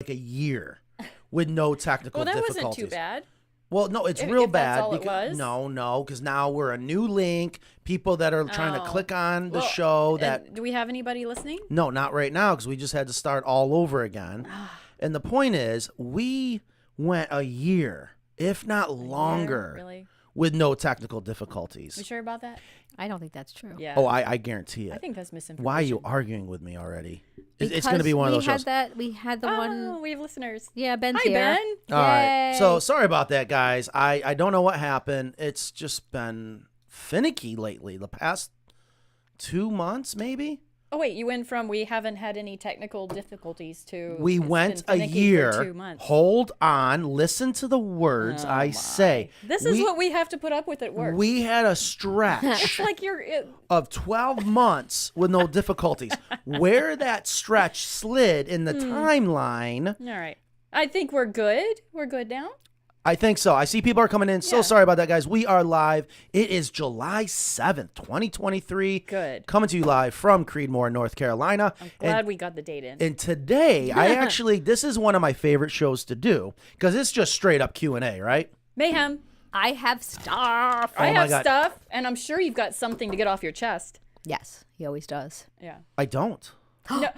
like a year with no technical difficulties. Well, that wasn't too bad. Well, no, it's real bad. That's all it was. No, because now we're a new link. People that are trying to click on the show. Do we have anybody listening? No, not right now, because we just had to start all over again. And the point is, we went a year, if not longer, with no technical difficulties. You sure about that? I don't think that's true. Yeah. Oh, I guarantee it. I think that's misinformation. Why are you arguing with me already? It's going to be one of those shows. We had the one. We have listeners. Yeah, Ben's here. Hi, Ben. All right. So sorry about that, guys. I don't know what happened. It's just been finicky lately. The past 2 months, maybe. Oh, wait. You went from we haven't had any technical difficulties to we went a year. For 2 months. Hold on. Listen to the words I say. This is what we have to put up with at work. We had a stretch it's like of 12 months with no difficulties. Where that stretch slid in the timeline. All right. I think we're good. We're good now. I think so. I see people are coming in. So sorry about that, guys. We are live. It is July 7th, 2023. Good. Coming to you live from Creedmoor, North Carolina. I'm glad we got the date in. And today, this is one of my favorite shows to do because it's just straight up Q&A, right? Mayhem. I have stuff. I have stuff, and I'm sure you've got something to get off your chest. Yes, he always does. Yeah. I don't. No.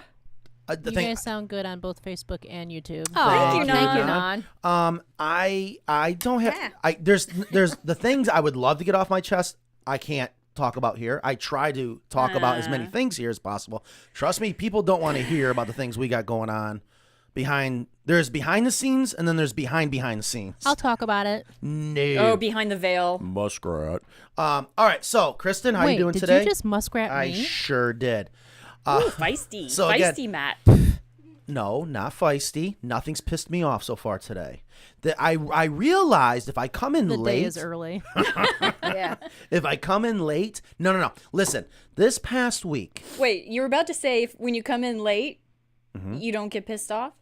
You guys sound good on both Facebook and YouTube. Oh, thank you, Non. I don't have. There's the things I would love to get off my chest. I can't talk about here. I try to talk about as many things here as possible. Trust me, people don't want to hear about the things we got going on. There's behind the scenes, and then there's behind the scenes. I'll talk about it. No. Oh, behind the veil. Muskrat. All right. So, Kristen, how you doing today? Did you just muskrat me? I sure did. Ooh, feisty. So feisty, again, Matt. No, not feisty. Nothing's pissed me off so far today. I realized if I come in late. The day is early. Yeah. If I come in late. No. Listen, this past week. Wait, you were about to say when you come in late, you don't get pissed off?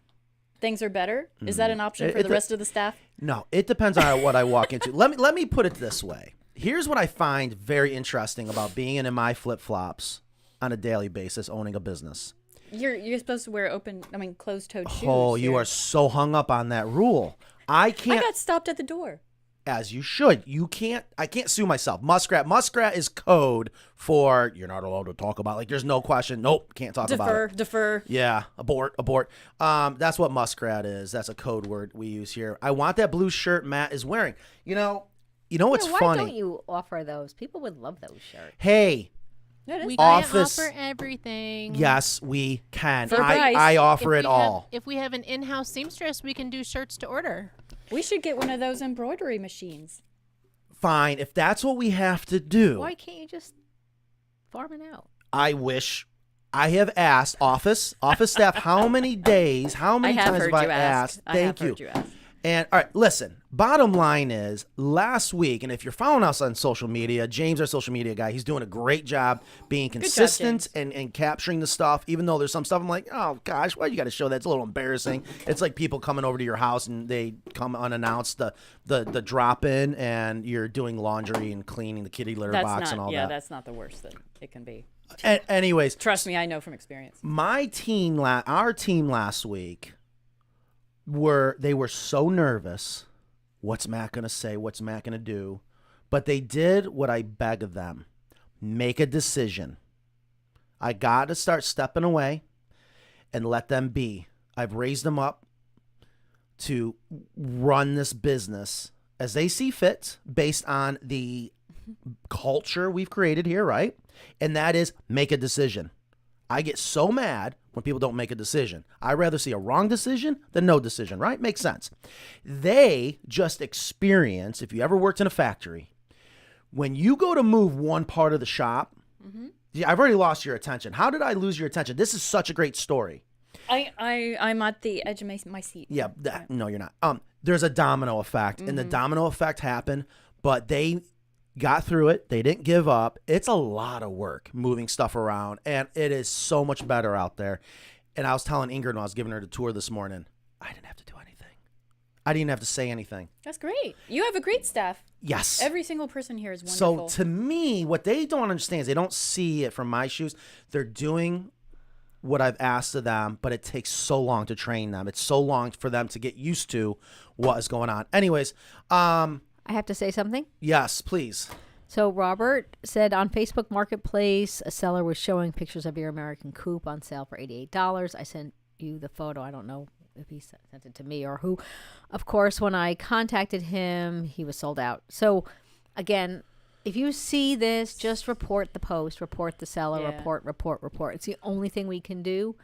Things are better? Is that an option for the rest of the staff? No, it depends on what I walk into. Let me put it this way. Here's what I find very interesting about being in my flip-flops on a daily basis, owning a business. You're supposed to wear closed-toed shoes. Oh, you are so hung up on that rule. I got stopped at the door. As you should. I can't sue myself. Muskrat is code for you're not allowed to talk about. Like, there's no question. Nope, can't talk about it. Defer. Yeah, abort. That's what muskrat is. That's a code word we use here. I want that blue shirt Matt is wearing. You know what's funny? Why don't you offer those? People would love those shirts. Hey. We can offer everything. Yes, we can. I offer it all. If we have an in-house seamstress, we can do shirts to order. We should get one of those embroidery machines. Fine, if that's what we have to do. Why can't you just farm it out? I wish. I have asked office staff how many times have I asked? Thank you. And all right, listen, bottom line is last week, and if you're following us on social media, James, our social media guy, he's doing a great job being consistent and capturing the stuff, even though there's some stuff I'm like, oh gosh, why you got to show that? It's a little embarrassing. It's like people coming over to your house and they come unannounced, the drop in, and you're doing laundry and cleaning the kitty litter box and all that. Yeah, that's not the worst that it can be. Anyways. Trust me, I know from experience. Our team last week, they were so nervous. What's Matt going to say? What's Matt going to do? But they did what I beg of them. Make a decision. I got to start stepping away and let them be. I've raised them up to run this business as they see fit based on the culture we've created here, right? And that is make a decision. I get so mad when people don't make a decision. I'd rather see a wrong decision than no decision, right? Makes sense. They just experience, if you ever worked in a factory, when you go to move one part of the shop, I've already lost your attention. How did I lose your attention? This is such a great story. I'm at the edge of my seat. Yeah, no, you're not. There's a domino effect, and the domino effect happened, but they got through it. They didn't give up. It's a lot of work moving stuff around, and it is so much better out there. And I was telling Ingrid when I was giving her the tour this morning, I didn't have to do anything. I didn't have to say anything. That's great. You have a great staff. Yes. Every single person here is wonderful. So to me, what they don't understand is they don't see it from my shoes. They're doing what I've asked of them, but it takes so long to train them. It's so long for them to get used to what is going on. Anyways, I have to say something. yes, please. So Robert said on Facebook Marketplace, a seller was showing pictures of your American Coop on sale for $88. I sent you the photo. I don't know if he sent it to me or who. Of course, when I contacted him, he was sold out. So again, if you see this, just report the post, report the seller, report. It's the only thing we can do.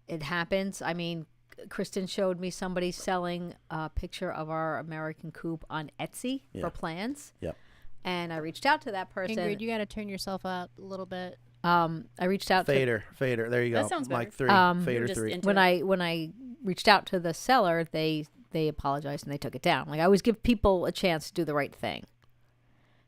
It happens. I mean, Kristen showed me somebody selling a picture of our American Coop on Etsy for plans. Yep. And I reached out to that person. Ingrid, you got to turn yourself out a little bit. I reached out Fader. There you go. That sounds better. Mike 3. Fader just 3. into when it. I reached out to the seller, they apologized and they took it down. Like I always give people a chance to do the right thing.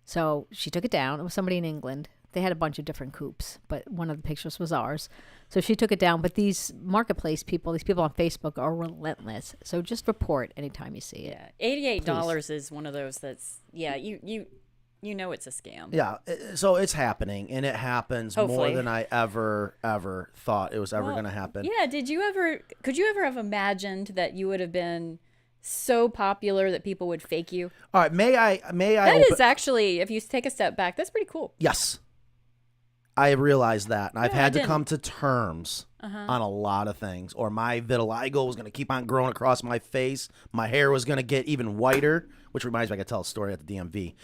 So she took it down. It was somebody in England. They had a bunch of different coops, but one of the pictures was ours. So she took it down. But these marketplace people, these people on Facebook are relentless. So just report anytime you see it. Yeah, $88 is one of those that's you know it's a scam. Yeah, so it's happening, and it happens more Hopefully. than I ever thought it was ever going to happen. Yeah, could you ever have imagined that you would have been so popular that people would fake you? All right, may I That open- is actually, if you take a step back, that's pretty cool. Yes. I realized that, and I've Yeah, I had to didn't. come to terms on a lot of things. Or my vitiligo was going to keep on growing across my face. My hair was going to get even whiter, which reminds me I could tell a story at the DMV.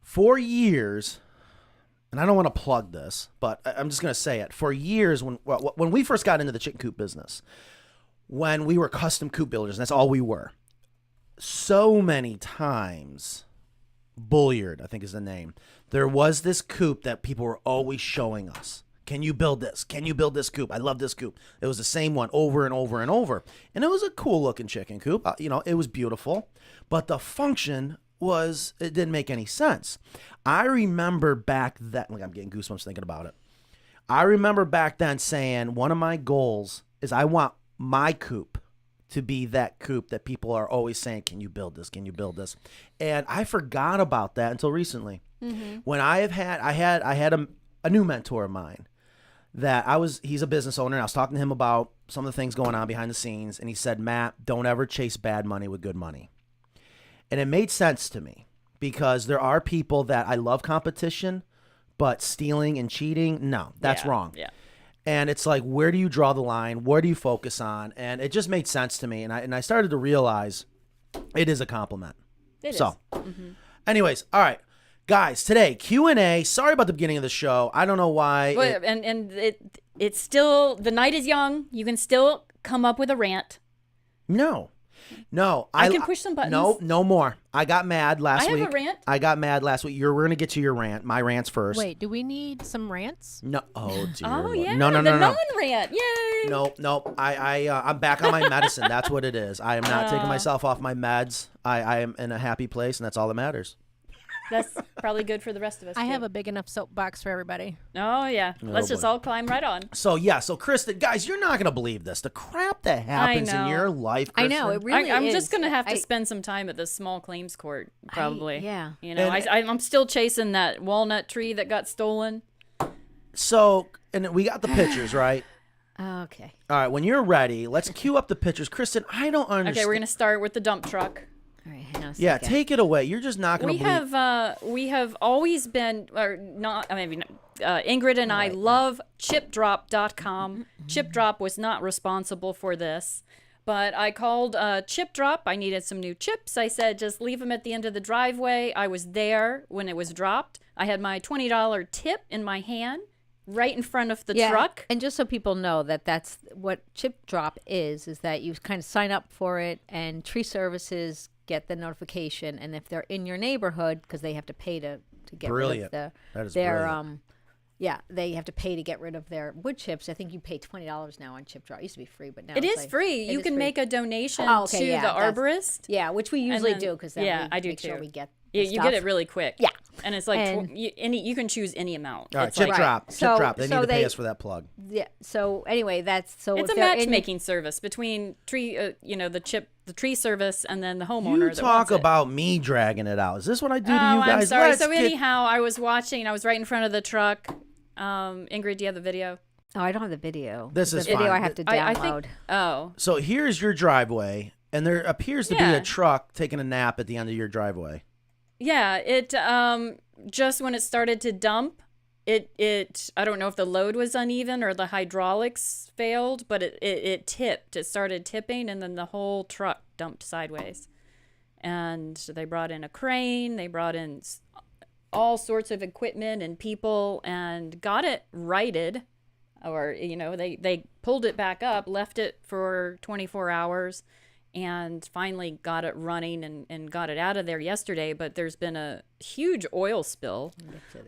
For years, and I don't want to plug this, but I'm just going to say it. For years, when we first got into the chicken coop business, when we were custom coop builders, and that's all we were, so many times, Bulliard, I think is the name, there was this coop that people were always showing us. Can you build this? Can you build this coop? I love this coop. It was the same one over and over and over. And it was a cool looking chicken coop. It was beautiful. But the function it didn't make any sense. I remember back then, like I'm getting goosebumps thinking about it. I remember back then saying one of my goals is I want my coop to be that coop that people are always saying, can you build this? Can you build this? And I forgot about that until recently. Mm-hmm. When I had a new mentor of mine he's a business owner, and I was talking to him about some of the things going on behind the scenes, and he said, Matt, don't ever chase bad money with good money. And it made sense to me because there are people that I love competition, but stealing and cheating, no, that's wrong. Yeah. And it's like, where do you draw the line? Where do you focus on? And it just made sense to me. And I started to realize it is a compliment. It is. Anyways, all right. Guys, today, Q&A. Sorry about the beginning of the show. I don't know why. But, it's still, the night is young. You can still come up with a rant. No. I can push some buttons. No more. I got mad last week. I have a rant. I got mad last week. We're going to get to your rant. My rant's first. Wait, do we need some rants? No. Oh, dear. Oh, Lord. yeah. No. The non-rant. Yay. No. I'm back on my medicine. That's what it is. I am not taking myself off my meds. I am in a happy place, and that's all that matters. That's probably good for the rest of us. I too. have a big enough soapbox for everybody. Oh, yeah. Let's just boy. all climb right on. So Kristen, guys, you're not going to believe this. The crap that happens in know. your life, I Kristen. know it really I'm is. just going to have to spend some time at the small claims court, probably. yeah. You know, I'm still chasing that walnut tree that got stolen. So, and we got the pictures, right? Okay. All right, when you're ready, let's cue up the pictures. Kristen, I don't understand. Okay, we're going to start with the dump truck. All right. Hang on a Yeah, second. take it away. You're just not going to believe. We have always been, or not, maybe not, Ingrid and I love chipdrop.com. Chipdrop was not responsible for this, but I called Chipdrop. I needed some new chips. I said, just leave them at the end of the driveway. I was there when it was dropped. I had my $20 tip in my hand right in front of the truck. And just so people know that's what Chip Drop is that you kind of sign up for it, and tree services get the notification, and if they're in your neighborhood, because they have to pay to get Brilliant. rid of That is their brilliant. they have to pay to get rid of their wood chips. I think you pay $20 now on Chip Drop. It used to be free, but now It it's is like- free. it You is can free. make a donation Oh, okay, to yeah, the that's- arborist. Yeah, which we usually then- do because then yeah, we I do make sure too. we get You the get stuff. it really quick. Yeah. And it's like And- you can choose any amount. All right, It's Chip like, Drop. So- Chip Drop. They so need to pay they- us for that plug. Yeah. So anyway, It's if a they're in- matchmaking service between the tree service and then the homeowner. You that talk wants it. about me dragging it out. Is this what I do to Oh, you guys? I'm sorry. Let's So get- anyhow, I was watching. I was right in front of the truck. Ingrid, do you have the video? Oh, I don't have the video. This the is video fine. I have to I download. think. Oh. So here's your driveway, and there appears to be Yeah. a truck taking a nap at the end of your driveway. Yeah. It just when it started to dump, it I don't know if the load was uneven or the hydraulics failed, but it tipped. It started tipping, and then the whole truck dumped sideways. And they brought in a crane. They brought in all sorts of equipment and people and got it righted. Or, they pulled it back up, left it for 24 hours, and finally got it running and got it out of there yesterday. But there's been a huge oil spill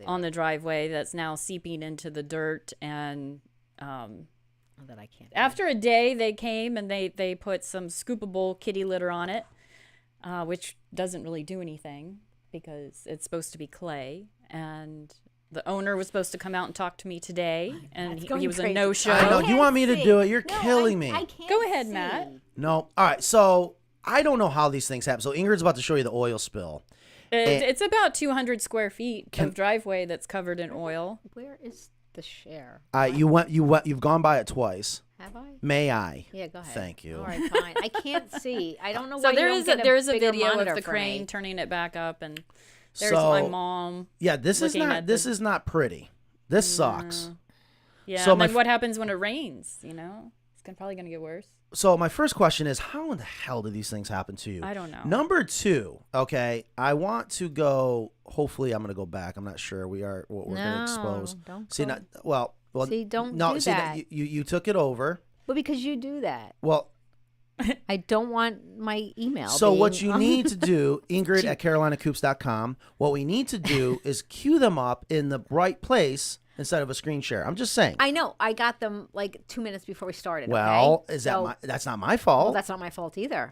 on the driveway that's now seeping into the dirt. And That I can't. after a day, they came and they put some scoopable kitty litter on it, which doesn't really do anything because it's supposed to be clay. And the owner was supposed to come out and talk to me today, and he was crazy. a no-show. I know. can't You want me to see. do it? You're No, killing me. I can't Go ahead, see. Matt. No. All right. So I don't know how these things happen. So Ingrid's about to show you the oil spill. It's about 200 square feet of driveway that's covered in oil. Where is the share? You've gone by it twice. Have I? May I? Yeah, go ahead. Thank you. All right, fine. I can't see. I don't know So why there you is don't get there is a bigger video of monitor the for crane me. turning it back up, and there's So- my mom. Yeah. This is Looking not. at This the- is not pretty. This sucks. Yeah, So and my then what happens when it rains? It's probably going to get worse. So my first question is, how in the hell do these things happen to you? I don't know. Number two, okay, I want to go. Hopefully, I'm going to go back. I'm not sure we're going to No, expose. don't See, go. not well. See, don't no. do See, that. you took it over. Well, because you do that. Well, I don't want my email. so what being- you need to do, Ingrid at CarolinaCoops.com, what we need to do is cue them up in the right place instead of a screen share. I'm just saying. I know. I got them like 2 minutes before we started. Well, okay? is that So- that's not my fault. Well, that's not my fault either,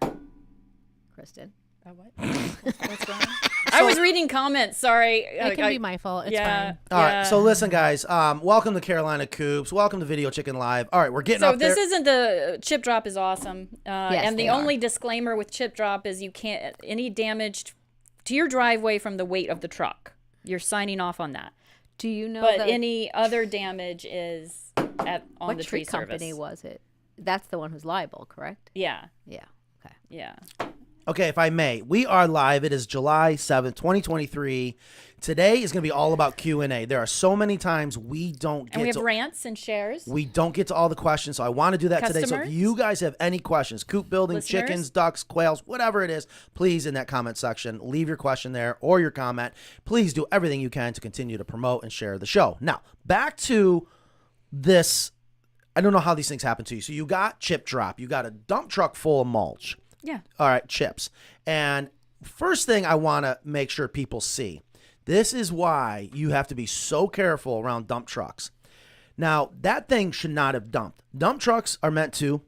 Kristen. What? What's going on? I was reading comments. Sorry. It can be my fault. It's yeah. fine. All right, so listen, guys. Welcome to Carolina Coops. Welcome to Video Chicken Live. All right, we're getting So up there. this isn't the chip drop is awesome. And they the are. only disclaimer with chip drop is you can't any damage to your driveway from the weight of the truck. You're signing off on that. Do you know But the, any other damage is on what the tree tree service. company was it? That's the one who's liable, correct? Yeah. Yeah. Okay. Yeah. Okay, if I may, we are live. It is July 7th, 2023. Today is going to be all about Q&A. There are so many times we don't get And we have to, rants and shares. we don't get to all the questions, so I want to do that today. So if Customers? you guys have any questions, coop building, Listeners? chickens, ducks, quails, whatever it is, please in that comment section, leave your question there or your comment. Please do everything you can to continue to promote and share the show. Now, back to this. I don't know how these things happen to you. So you got chip drop. You got a dump truck full of mulch. Yeah. All right, chips. And first thing I want to make sure people see, this is why you have to be so careful around dump trucks. Now, that thing should not have dumped. Dump trucks are meant to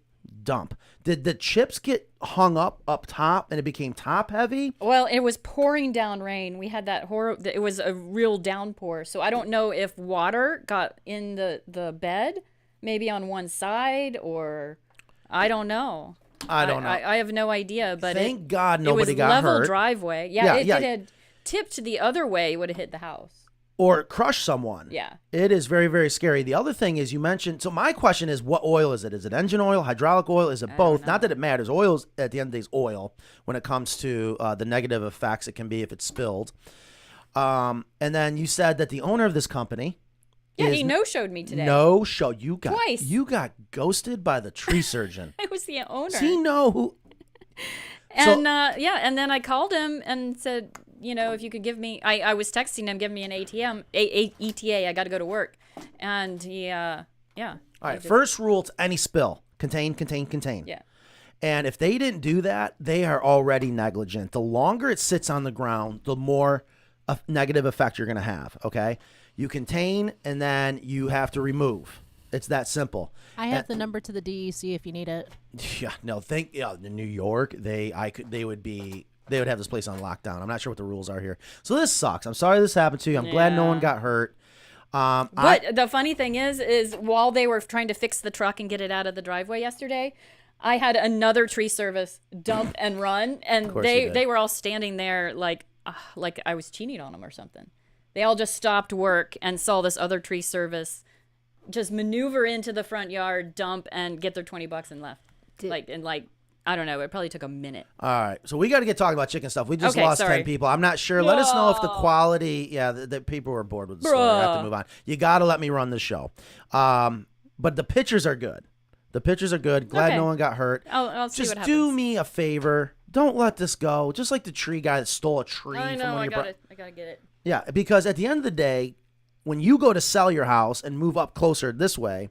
dump. Did the chips get hung up top and it became top heavy? Well, it was pouring down rain. We had that it was a real downpour. So I don't know if water got in the bed, maybe on one side, or I don't know. I don't know. I have no idea, but Thank God nobody it was got level hurt. driveway. Yeah, Yeah, it had tipped the other way, it would have hit the house. Or crush someone. Yeah. It is very, very scary. The other thing is you mentioned, so my question is, what oil is it? Is it engine oil, hydraulic oil? Is it both? Not that it matters. Oil is, at the end of the day, is oil when it comes to the negative effects it can be if it's spilled. And then you said that the owner of this company Yeah, is he no-showed me today. no show. You got Twice. You got ghosted by the tree surgeon. It was the owner. Does he know who? And and then I called him and said, if you could give me, I was texting him, give me an ETA. I got to go to work, and he, yeah. All right. First rule to any spill: contain, contain, contain. Yeah. And if they didn't do that, they are already negligent. The longer it sits on the ground, the more negative effect you're going to have. Okay. You contain, and then you have to remove. It's that simple. I have the number to the DEC if you need it. Yeah, no, in New York, they would have this place on lockdown. I'm not sure what the rules are here. So this sucks. I'm sorry this happened to you. I'm glad no one got hurt. But the funny thing is while they were trying to fix the truck and get it out of the driveway yesterday, I had another tree service dump and run, and course you did. they were all standing there like I was cheating on them or something. They all just stopped work and saw this other tree service just maneuver into the front yard, dump, and get their $20 and left. I don't know. It probably took a minute. All right. So we got to get talking about chicken stuff. We just Okay, lost sorry. 10 people. I'm not sure. Let us know if the quality, the people were bored with the story. I have to move on. You got to let me run the show. But the pictures are good. The pictures are good. Glad Okay. no one got hurt. I'll see Just what happens. do me a favor. Don't let this go. Just like the tree guy that stole a tree I from know. one I of your got it. I gotta get it. Yeah, because at the end of the day, when you go to sell your house and move up closer this way,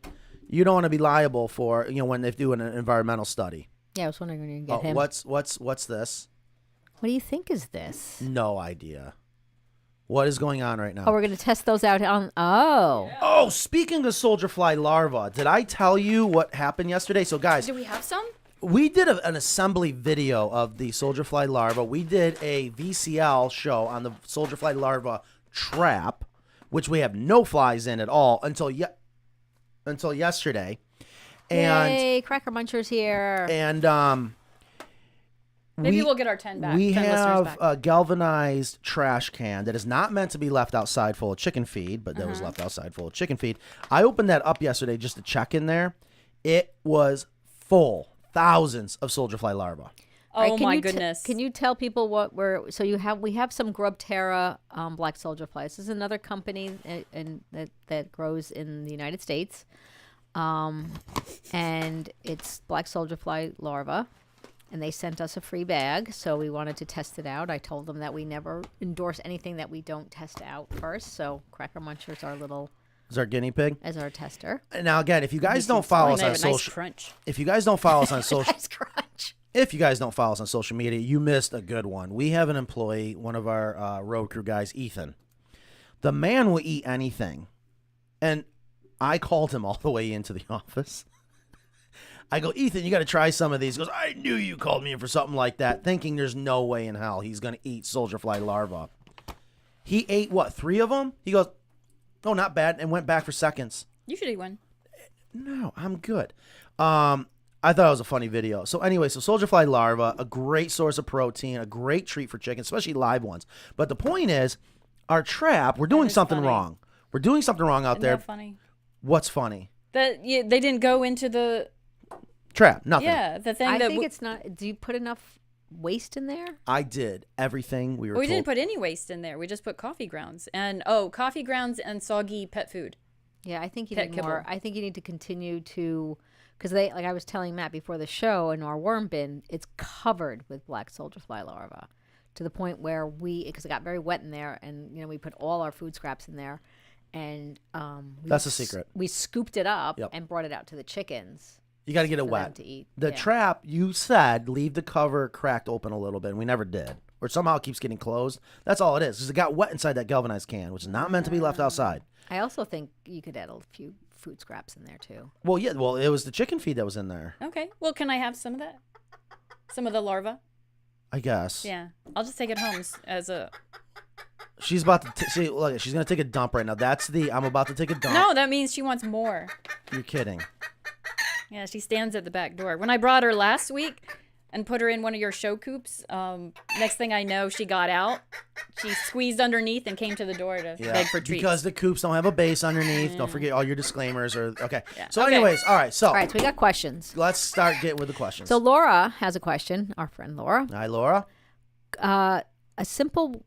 you don't want to be liable for, when they do an environmental study. Yeah, I was wondering when you can get him. What's this? What do you think is this? No idea. What is going on right now? Oh, we're going to test those out on... Oh. Oh, speaking of soldier fly larvae, did I tell you what happened yesterday? So, guys, Do we have some? we did an assembly video of the soldier fly larva. We did a VCL show on the soldier fly larva trap, which we have no flies in at all until yesterday. And Yay, Cracker Munchers here. and Maybe we'll get our 10 back. We 10 listeners have back. a galvanized trash can that is not meant to be left outside full of chicken feed, but that was left outside full of chicken feed. I opened that up yesterday just to check in there. It was full, thousands of soldier fly larvae. Oh Right, my goodness. Can you tell people what we're... So we have some Grubterra black soldier flies. This is another company that grows in the United States. And it's black soldier fly larva. And they sent us a free bag, so we wanted to test it out. I told them that we never endorse anything that we don't test out first. So Cracker Muncher's our little... Is our guinea pig? as our tester. Now again, if you guys don't follow us They on have a nice social, crunch. if you guys don't follow us on social, Nice crunch. if you guys don't follow us on social media, you missed a good one. We have an employee, one of our road crew guys, Ethan. The man will eat anything, and I called him all the way into the office. I go, Ethan, you got to try some of these. He goes, I knew you called me in for something like that, thinking there's no way in hell he's going to eat soldier fly larva. He ate, 3 of them? He goes, oh, not bad, and went back for seconds. You should eat one. No, I'm good. I thought it was a funny video. So anyway, so soldier fly larva, a great source of protein, a great treat for chickens, especially live ones. But the point is, our trap, we're doing is something funny. wrong. We're doing something wrong out Isn't there. that funny? What's funny? That they didn't go into the Trap, nothing. the thing I that think it's not... Do you put enough waste in there? I did everything we were we told. didn't put any waste in there. We just put coffee grounds and coffee grounds and soggy pet food. Yeah, I think you Pet need more. kibble. I think you need to continue to... Because like I was telling Matt before the show, in our worm bin, it's covered with black soldier fly larvae. To the point where because it got very wet in there, and we put all our food scraps in there, and That's the secret. We scooped it up Yep. and brought it out to the chickens You got to get it for them wet. to eat. The Yeah. trap, you said, leave the cover cracked open a little bit, and we never did. Or somehow it keeps getting closed. That's all it is, because it got wet inside that galvanized can, which is not meant to be left outside. I also think you could add a few food scraps in there too. Well, yeah, it was the chicken feed that was in there, Okay. Well, can I have some of that? Some of the larva? I guess. Yeah. I'll just take it home as a... She's about to see. Look, she's gonna take a dump right now. I'm about to take a dump. No, that means she wants more. You're kidding. Yeah, she stands at the back door. When I brought her last week and put her in one of your show coops, next thing I know, she got out. She squeezed underneath and came to the door to beg for treats. Because the coops don't have a base underneath. Don't forget all your disclaimers. Okay. Yeah. So, Okay. anyways, all right. So All right, so we got questions. let's start getting with the questions. So Laura has a question. Our friend Laura. Hi, Laura. A simple,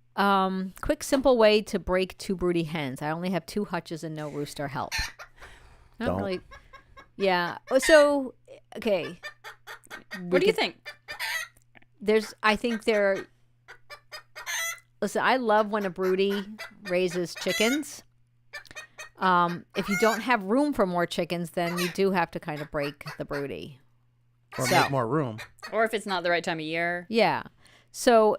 quick, simple way to break 2 broody hens. I only have 2 hutches and no rooster. Help. Not Don't. really. Yeah. So, okay. What do you think? I think there. Listen, I love when a broody raises chickens. If you don't have room for more chickens, then you do have to kind of break the broody. Or So- make more room. Or if it's not the right time of year. Yeah. So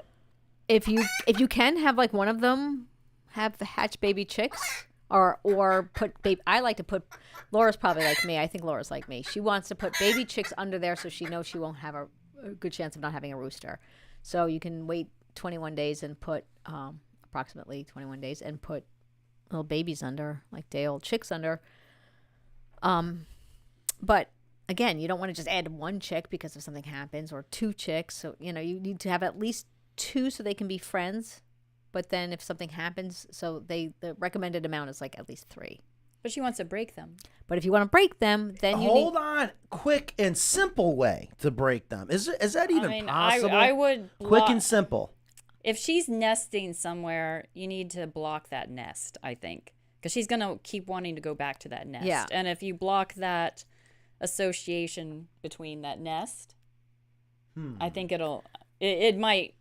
if you can have like one of them have the hatch baby chicks or put baby, I like to put, Laura's probably like me. I think Laura's like me. She wants to put baby chicks under there so she knows she won't have a good chance of not having a rooster. So you can wait 21 days and put approximately 21 days and put little babies under, like day-old chicks under. But again, you don't want to just add 1 chick because if something happens, or 2 chicks. So, you need to have at least 2 so they can be friends but then if something happens, so the recommended amount is like at least 3. But she wants to break them. But if you want to break them, then you Hold on. Quick and simple way to break them. Is that even possible? I would Quick and simple. If she's nesting somewhere, you need to block that nest, I think. Because she's going to keep wanting to go back to that nest. Yeah. And if you block that association between that nest, I think it might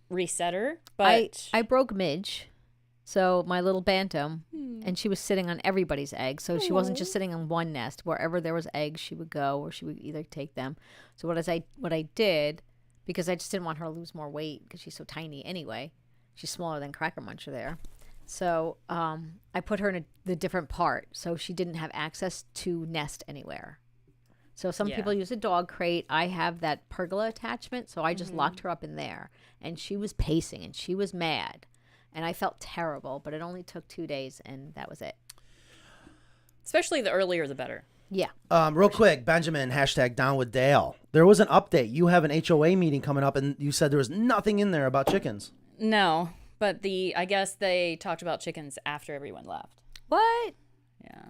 reset her. But I broke Midge. So my little bantam, and she was sitting on everybody's eggs. So she wasn't just sitting on one nest. Wherever there was eggs, she would go, or she would either take them. So what I did, because I just didn't want her to lose more weight because she's so tiny anyway. She's smaller than Cracker Muncher there. So I put her in the different part, so she didn't have access to nest anywhere. So some people use a dog crate. I have that pergola attachment, so I just locked her up in there. And she was pacing, and she was mad. And I felt terrible, but it only took 2 days, and that was it. especially the earlier the better. Yeah. Real quick, Benjamin, hashtag down with Dale. There was an update. You have an HOA meeting coming up, and you said there was nothing in there about chickens. No, but I guess they talked about chickens after everyone left. What? Yeah.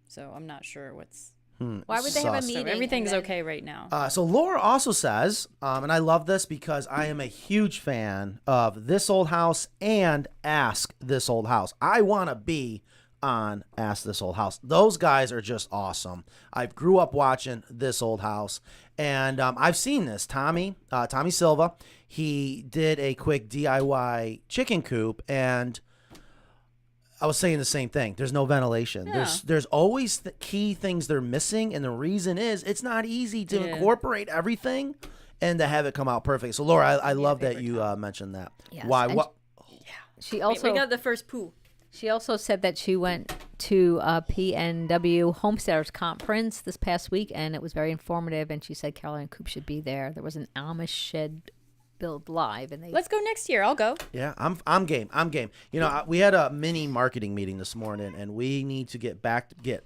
So I'm not sure what's... Why would they have a Sus. meeting? So everything's and then- okay right now. So Laura also says, and I love this because I am a huge fan of This Old House and Ask This Old House. I want to be on Ask This Old House. Those guys are just awesome. I grew up watching This Old House, and I've seen this. Tommy Silva, he did a quick DIY chicken coop, and I was saying the same thing. There's no ventilation. Yeah. There's always the key things they're missing, and the reason is it's not easy to incorporate everything and to have it come out perfect. So Laura, I love that you mentioned that. Yes. Why? And What? She also we got the first poo. She also said that she went to a PNW Homesteaders Conference this past week, and it was very informative. And she said Caroline Coop should be there. There was an Amish shed build live, and they Let's go next year. I'll go. Yeah, I'm game. I'm game. You know, we had a mini marketing meeting this morning, and we need to get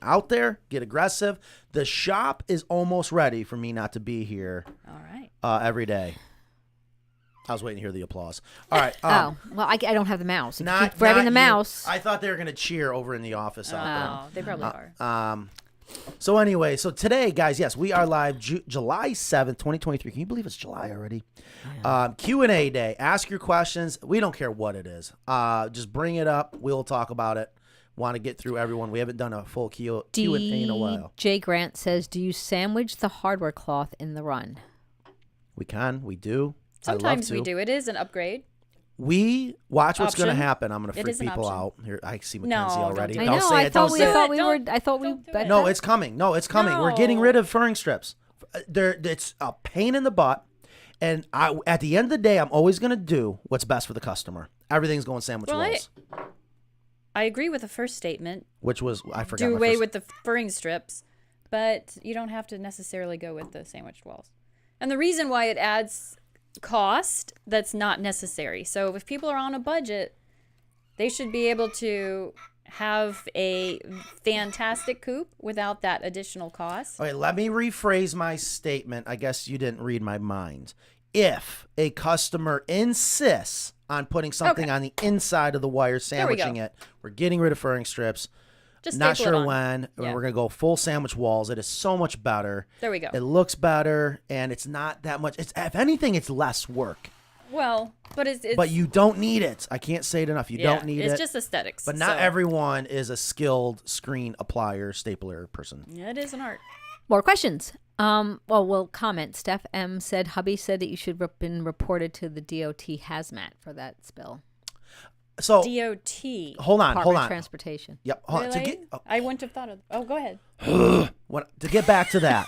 out there, get aggressive. The shop is almost ready for me not to be here All right. every day. I was waiting to hear the applause. All right. well, I don't have the mouse. If you Not keep grabbing not the you. mouse. I thought they were gonna cheer over in the office out Oh, they probably are. there. So anyway, so today, guys, yes, we are live July 7th, 2023. Can you believe it's July already? Q&A day. Ask your questions. We don't care what it is. Just bring it up. We'll talk about it. Want to get through everyone. We haven't done a full Q&A in a while. DJ Grant says, do you sandwich the hardware cloth in the run? We can. We do. Sometimes I we love to. do. It is an upgrade. We watch what's going to Option. happen. I'm going to It freak is an people option. out. Here, I see No, Mackenzie don't already. do I it. Don't know. say I it. thought Don't we say thought it. we were. I thought we. Don't do but it. No, it's coming. No, it's coming. We're getting No. rid of furring strips. It's a pain in the butt. And at the end of the day, I'm always going to do what's best for the customer. Everything's going sandwich Well, walls, I agree with the first statement. which was, I forgot. Do my away first- with the furring strips, but you don't have to necessarily go with the sandwiched walls. And the reason why it adds cost, that's not necessary. So if people are on a budget, they should be able to have a fantastic coop without that additional cost. Okay, let me rephrase my statement. I guess you didn't read my mind. If a customer insists on putting something Okay. on the inside of the wire, we sandwiching go. it, we're getting rid of furring strips. Just Not staple sure it on. when. Yeah. We're going to go full sandwich walls. It is so much better. There we go. It looks better, and it's not that much. If anything, it's less work. Well, but it's But you don't need it. I can't say it enough. You don't need it's it. just aesthetics. But not so- everyone is a skilled screen applier, stapler person. Yeah, it is an art. More questions. We'll comment. Steph M said, hubby said that you should have been reported to the DOT hazmat for that spill. So DOT. hold on. Department of Transportation. Yep. Hold on. Really? I wouldn't have thought of. Oh, go ahead. To get back to that,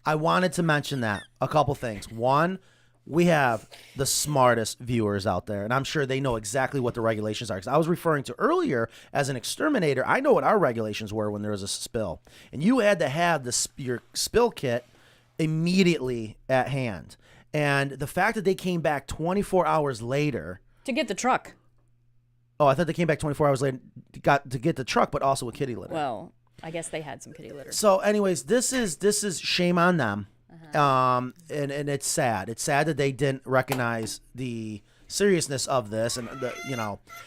I wanted to mention that a couple things. One, we have the smartest viewers out there, and I'm sure they know exactly what the regulations are. Because I was referring to earlier, as an exterminator, I know what our regulations were when there was a spill, and you had to have your spill kit immediately at hand. And the fact that they came back 24 hours later. To get the truck. Oh, I thought they came back 24 hours later, got to get the truck, but also a kitty litter. Well, I guess they had some kitty litter. So, anyways, this is shame on them, and it's sad. It's sad that they didn't recognize the seriousness of this, and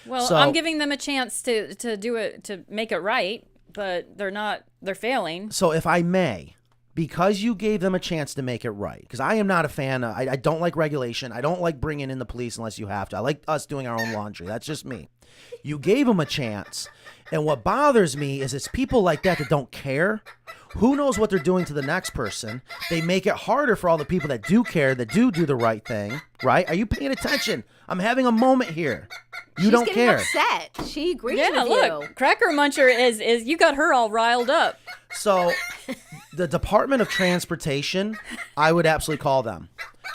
Well, So, I'm giving them a chance to do it, to make it right, but they're failing. So if I may, because you gave them a chance to make it right, because I am not a fan. I don't like regulation. I don't like bringing in the police unless you have to. I like us doing our own laundry. That's just me. You gave them a chance. And what bothers me is it's people like that don't care. Who knows what they're doing to the next person? They make it harder for all the people that do care, that do the right thing, right? Are you paying attention? I'm having a moment here. You don't care. She's getting upset. She agrees Yeah, with look, you. Cracker Muncher is you got her all riled up. So the Department of Transportation, I would absolutely call them.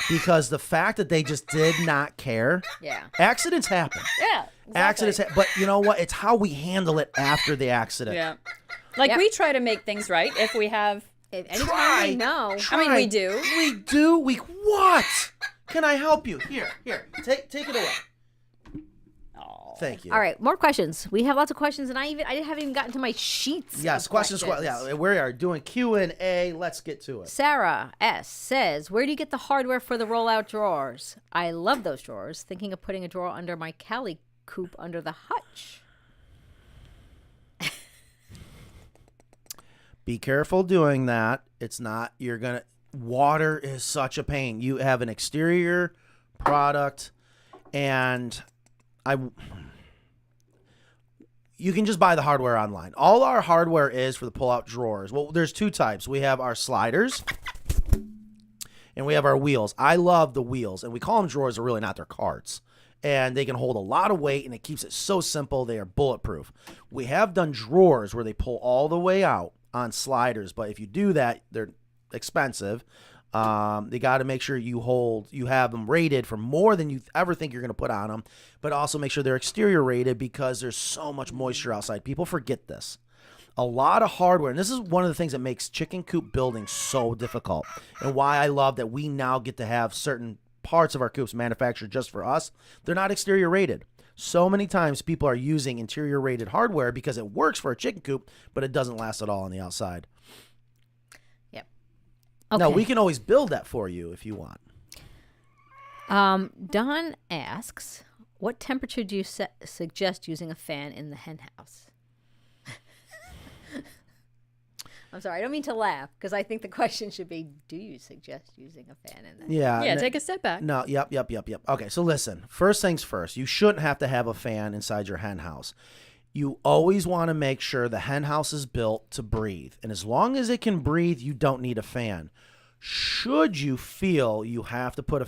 Because the fact that they just did not care. Yeah. Accidents happen. Yeah, exactly. Accidents but you know what? It's how we handle it after the accident. Yeah. Like, Yep. we try to make things right if we have. Anytime we know. I mean, we do. We do? What? Can I help you? Here. Take it away. Oh. Thank you. All right, more questions. We have lots of questions, and I haven't even gotten to my sheets. Yes, of questions. Yeah, we are doing Q&A. Let's get to it. Sarah S. says, where do you get the hardware for the rollout drawers? I love those drawers. Thinking of putting a drawer under my Cali Coop under the hutch. Be careful doing that. It's not, water is such a pain. You have an exterior product, and you can just buy the hardware online. All our hardware is for the pull-out drawers. Well, there's two types. We have our sliders, and we have our wheels. I love the wheels, and we call them drawers. They're really not. They're carts. And they can hold a lot of weight, and it keeps it so simple. They are bulletproof. We have done drawers where they pull all the way out on sliders, but if you do that, they're expensive. They got to make sure you have them rated for more than you ever think you're going to put on them, but also make sure they're exterior rated because there's so much moisture outside. People forget this. A lot of hardware, and this is one of the things that makes chicken coop building so difficult, and why I love that we now get to have certain parts of our coops manufactured just for us. They're not exterior rated. So many times people are using interior rated hardware because it works for a chicken coop, but it doesn't last at all on the outside. Yep. Okay. Now, we can always build that for you if you want. Don asks, what temperature do you suggest using a fan in the hen house? I'm sorry, I don't mean to laugh, because I think the question should be, do you suggest using a fan in the Yeah, take a step back. No, yep. Okay, so listen. First things first. You shouldn't have to have a fan inside your hen house. You always want to make sure the hen house is built to breathe. And as long as it can breathe, you don't need a fan. Should you feel you have to put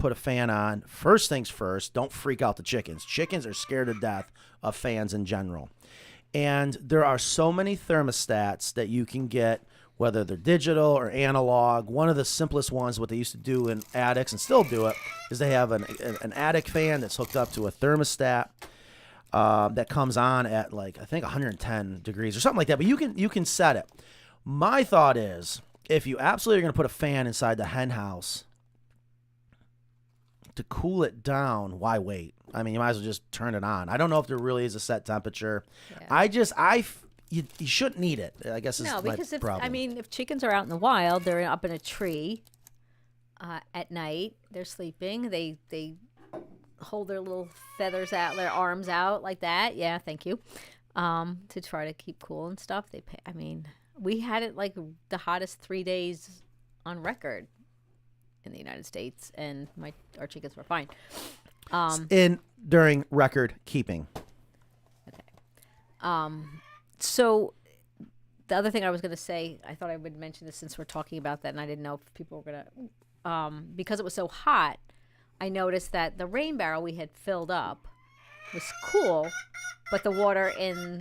a fan on, first things first, don't freak out the chickens. Chickens are scared to death of fans in general. And there are so many thermostats that you can get, whether they're digital or analog. One of the simplest ones, what they used to do in attics and still do it, is they have an attic fan that's hooked up to a thermostat that comes on at, like, I think 110 degrees or something like that. But you can set it. My thought is, if you absolutely are going to put a fan inside the hen house to cool it down, why wait? I mean, you might as well just turn it on. I don't know if there really is a set temperature. Yeah. You shouldn't need it, I guess, is my problem. If chickens are out in the wild, they're up in a tree at night, they're sleeping, they hold their little feathers out, their arms out like that. Yeah, thank you. To try to keep cool and stuff. We had it like the hottest 3 days on record in the United States, and our chickens were fine. During record keeping. Okay. So the other thing I was going to say, I thought I would mention this since we're talking about that, and I didn't know if people were going to, because it was so hot, I noticed that the rain barrel we had filled up was cool, but the water in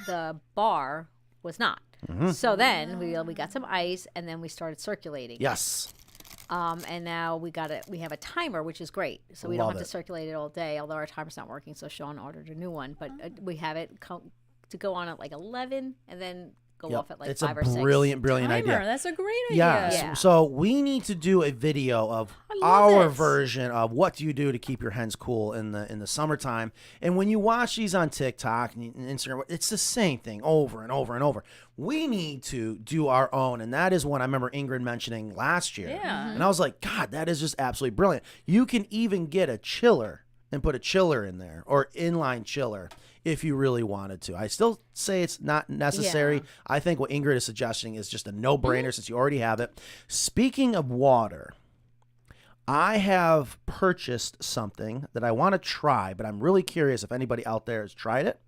the bar was not. Mm-hmm. So then we got some ice, and then we started circulating. Yes. And now we have a timer, which is great. So we don't have to circulate it all day, although our timer's not working. So Sean ordered a new one, but we have it to go on at like 11 and then go Yep. off at like It's 5 a or 6. brilliant Timer. idea. That's a great idea. Yes. Yeah. So we need to do a video of love our it. version of what do you do to keep your hens cool in the summertime. And when you watch these on TikTok and Instagram, it's the same thing over and over and over. We need to do our own, and that is what I remember Ingrid mentioning last year. Yeah. And I was like, God, that is just absolutely brilliant. You can even get a chiller and put a chiller in there, or inline chiller, if you really wanted to. I still say it's not necessary. Yeah. I think what Ingrid is suggesting is just a no-brainer since you already have it. Speaking of water, I have purchased something that I want to try, but I'm really curious if anybody out there has tried it.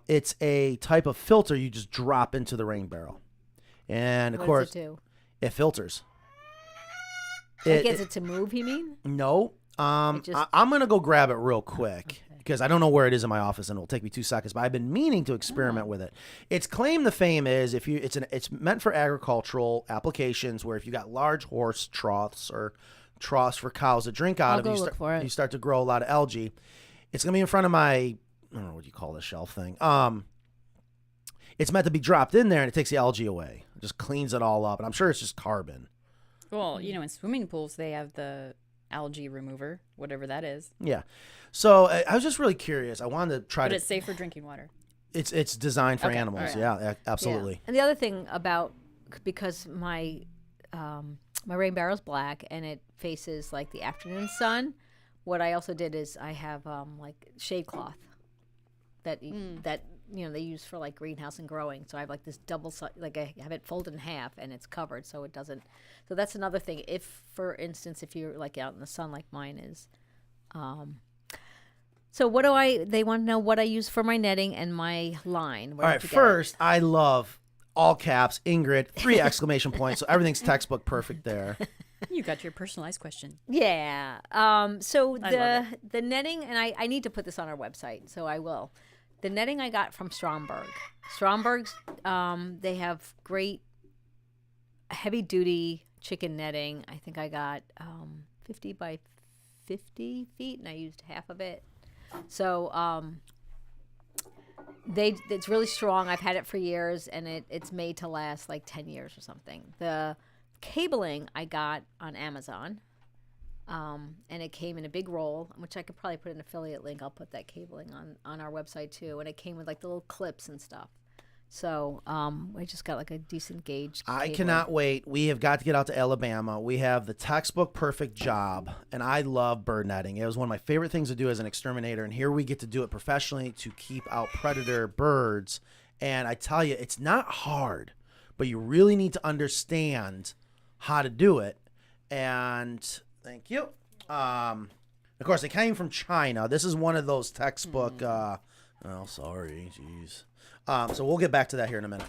It's a type of filter you just drop into the rain barrel. And, of What course, does it do? it filters. It gets it to move, you mean? No. I'm going to go grab it real quick because I don't know where it is in my office and it'll take me 2 seconds, but I've been meaning to experiment with it. Its claim to fame is it's meant for agricultural applications where if you got large horse troughs or troughs for cows to drink out I'll of, go look for it. you start to grow a lot of algae. It's going to be in front of my, I don't know what you call this shelf thing. It's meant to be dropped in there and it takes the algae away. It just cleans it all up. And I'm sure it's just carbon. Well, in swimming pools, they have the algae remover, whatever that is. Yeah. So I was just really curious. I wanted to try But to. it's safe for drinking water. It's designed for Okay, animals. all Yeah, absolutely. Yeah. And the other thing about, because my rain barrel's black and it faces like the afternoon sun, what I also did is I have like shade cloth that they use for like greenhouse and growing. So I have like this like I have it folded in half and it's covered so it doesn't. So that's another thing. If, for instance, if you're like out in the sun like mine is. So they want to know what I use for my netting and my line. All right. First, I love all caps Ingrid, 3 exclamation points. So everything's textbook perfect there. You got your personalized question. Yeah. So I love the netting, and I need to put this on our website, so I will. The netting I got from Stromberg. Stromberg's, they have great heavy duty chicken netting. I think I got 50 by 50 feet, and I used half of it. So it's really strong. I've had it for years, and it's made to last like 10 years or something. The cabling I got on Amazon, and it came in a big roll, which I could probably put an affiliate link. I'll put that cabling on our website too, and it came with like the little clips and stuff. So I just got like a decent gauge I cabling. cannot wait. We have got to get out to Alabama. We have the textbook perfect job, and I love bird netting. It was one of my favorite things to do as an exterminator, and here we get to do it professionally to keep out predator birds. And I tell you, it's not hard, but you really need to understand how to do it. And thank you. Of course, it came from China. This is one of those textbook. Oh, sorry, jeez. So we'll get back to that here in a minute.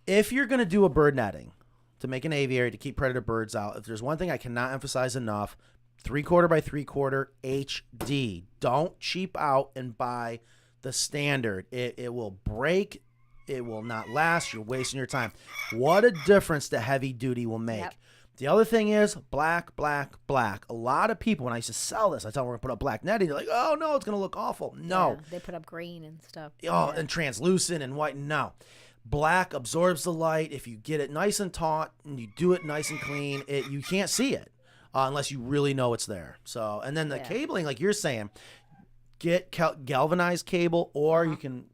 If you're going to do a bird netting to make an aviary to keep predator birds out, if there's one thing I cannot emphasize enough, 3/4 by 3/4 HD. Don't cheap out and buy the standard. It will break. It will not last. You're wasting your time. What a difference the heavy duty will make. Yep. The other thing is black, black, black. A lot of people, when I used to sell this, I tell them we're going to put up black netting. They're like, oh, no, it's going to look awful. No. Yeah, they put up green and stuff. Oh, and translucent and white. No. Black absorbs the light. If you get it nice and taut and you do it nice and clean, you can't see it unless you really know it's there. So, and then the cabling, like you're saying, get galvanized cable, or you can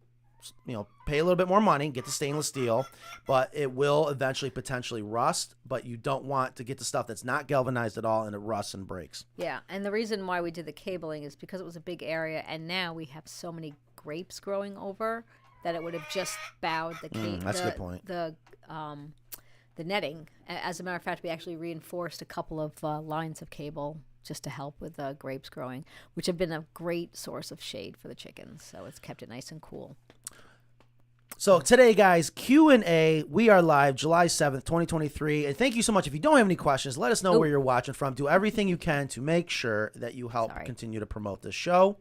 pay a little bit more money, get the stainless steel, but it will eventually potentially rust, but you don't want to get the stuff that's not galvanized at all and it rusts and breaks. Yeah, and the reason why we did the cabling is because it was a big area, and now we have so many grapes growing over that it would have just bowed the cable. That's a good point. The netting. As a matter of fact, we actually reinforced a couple of lines of cable just to help with grapes growing, which have been a great source of shade for the chickens. So it's kept it nice and cool. So today, guys, Q&A. We are live July 7th, 2023. And thank you so much. If you don't have any questions, let us know where you're watching from. Do everything you can to make sure that you help continue to promote this show.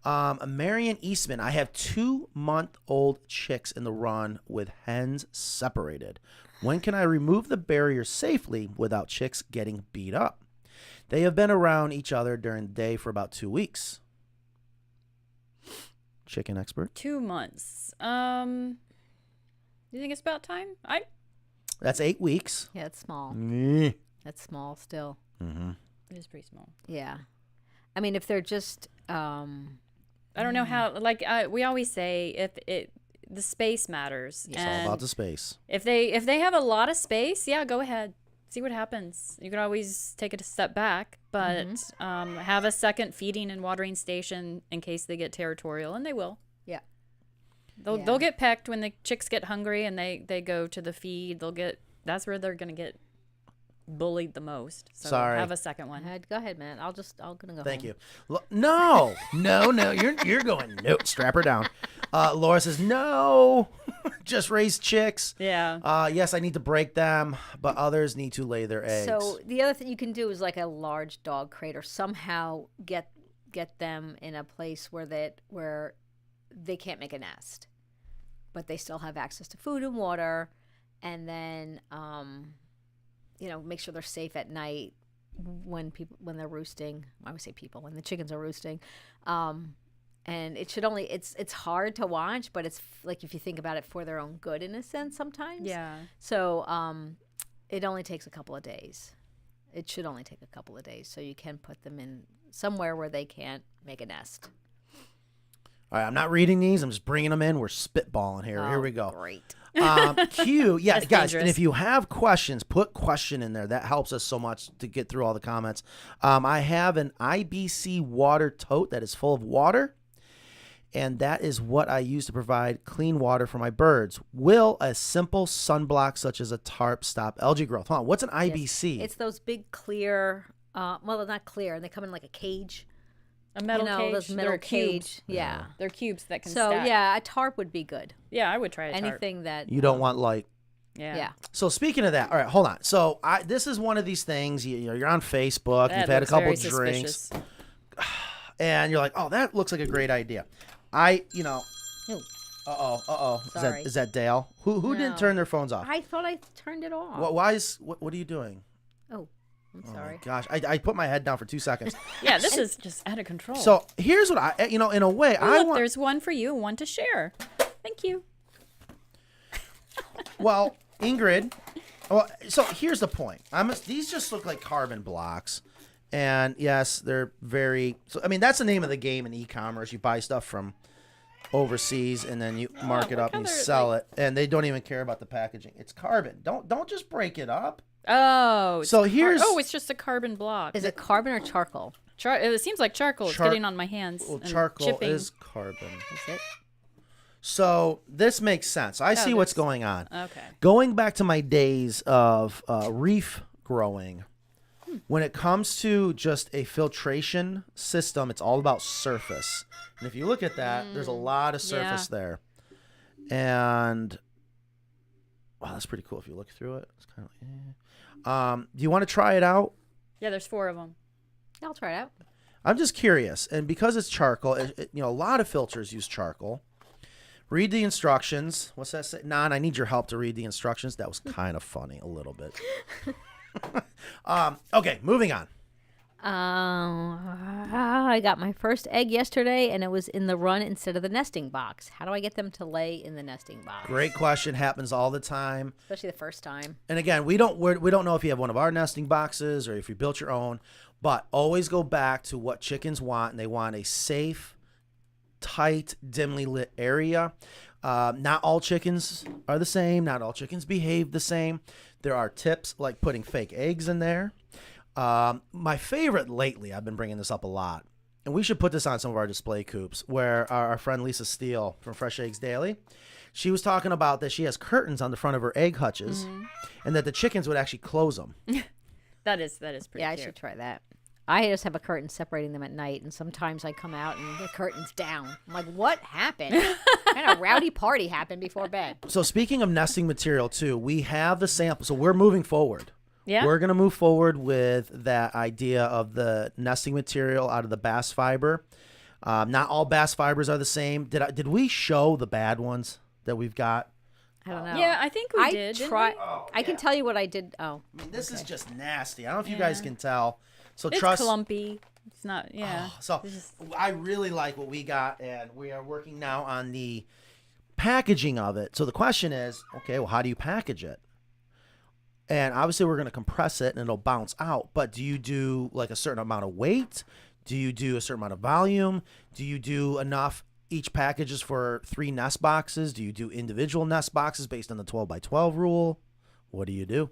Marion Eastman, I have 2-month-old chicks in the run with hens separated. When can I remove the barrier safely without chicks getting beat up? They have been around each other during the day for about 2 weeks. chicken expert. 2 months. You think it's about time? That's 8 weeks. Yeah, it's small. Mm. That's small still. Mm-hmm. It is pretty small. Yeah. I mean, if they're just I don't know how. Like we always say, the space matters. It's all about the space. If they have a lot of space, yeah, go ahead. See what happens. You can always take it a step back, but have a second feeding and watering station in case they get territorial, and they will. Yeah. They'll get pecked when the chicks get hungry and they go to the feed. That's where they're gonna get bullied the most. So Sorry. have a second one. Go ahead, man. I'm gonna go. Thank home. you. No. You're going. No, strap her down. Laura says no. Just raise chicks. Yeah. Yes, I need to break them, but others need to lay their eggs. So the other thing you can do is like a large dog crate, or somehow get them in a place where they can't make a nest, but they still have access to food and water, and then make sure they're safe at night when they're roosting. I always say people when the chickens are roosting. And it should it's hard to watch, but it's like if you think about it for their own good in a sense sometimes. Yeah. So it only takes a couple of days. It should only take a couple of days, so you can put them in somewhere where they can't make a nest. All right, I'm not reading these. I'm just bringing them in. We're spitballing here. Here we go. Great. Q. Yeah, That's guys, dangerous. and if you have questions, put question in there. That helps us so much to get through all the comments. I have an IBC water tote that is full of water, and that is what I use to provide clean water for my birds. Will a simple sunblock such as a tarp stop algae growth? Hold on, what's an IBC? It's those big clear, well, they're not clear, and they come in like a cage. A metal cage. Those metal They're cage. cubes. Yeah. They're cubes that can So stack. yeah, a tarp would be good. Yeah, I would try a tarp. Anything that You don't want light. Yeah. So speaking of that, all right, hold on. So this is one of these things. You're on Facebook. That You've had a looks couple very drinks, suspicious. and you're like, "Oh, that looks like a great idea." Ooh. Uh-oh. Sorry. Is that Dale? Who didn't No. turn their phones off? I thought I turned it off. What are you doing? Oh, I'm Oh sorry. my gosh, I put my head down for 2 seconds. Yeah, this is just out of control. So here's what in a way, Oh, I look, want. there's one for you and one to share. Thank you. Well, Ingrid. Well, so here's the point. These just look like carbon blocks, and yes, they're very. So I mean, that's the name of the game in e-commerce. You buy stuff from overseas, and then you mark it what up and you color, sell it, and they don't even care about the packaging. It's carbon. Don't just break it up. Oh. So here's. it's just a carbon block. Is it carbon or charcoal? It seems like charcoal. It's getting on my hands. Well, and charcoal chipping. is carbon. Is it? So this makes sense. I see what's going on. Okay. Going back to my days of reef growing, when it comes to just a filtration system, it's all about surface. And if you look at that, there's a lot of surface there. And wow, that's pretty cool if you look through it. It's kind of do you want to try it out? Yeah, there's 4 of them. I'll try it out. I'm just curious. And because it's charcoal, a lot of filters use charcoal. Read the instructions. What's that say? Nan, I need your help to read the instructions. That was kind of funny, a little bit. Okay, moving on. I got my first egg yesterday, and it was in the run instead of the nesting box. How do I get them to lay in the nesting box? Great question. Happens all the time. Especially the first time. And again, we don't know if you have one of our nesting boxes or if you built your own, but always go back to what chickens want, and they want a safe, tight, dimly lit area. Not all chickens are the same. Not all chickens behave the same. There are tips like putting fake eggs in there. My favorite lately, I've been bringing this up a lot, and we should put this on some of our display coops, where our friend Lisa Steele from Fresh Eggs Daily, she was talking about that she has curtains on the front of her egg hutches, and that the chickens would actually close them. That is pretty Yeah, I cute. should try that. I just have a curtain separating them at night, and sometimes I come out and the curtain's down. I'm like, what happened? What kind of rowdy party happened before bed? So speaking of nesting material too, we have the sample. So we're moving forward. Yeah. We're going to move forward with that idea of the nesting material out of the bass fiber. Not all bass fibers are the same. Did we show the bad ones that we've got? I don't know. Yeah, I think we did. didn't we? I can tell you what I did. Oh, I mean, this is just nasty. I don't know if you guys can tell. So It's trust. clumpy. It's not. Yeah. So I really like what we got, and we are working now on the packaging of it. So the question is, okay, well, how do you package it? And obviously we're going to compress it and it'll bounce out. But do you do like a certain amount of weight? Do you do a certain amount of volume? Do you do enough? Each package is for 3 nest boxes. Do you do individual nest boxes based on the 12 by 12 rule? What do you do?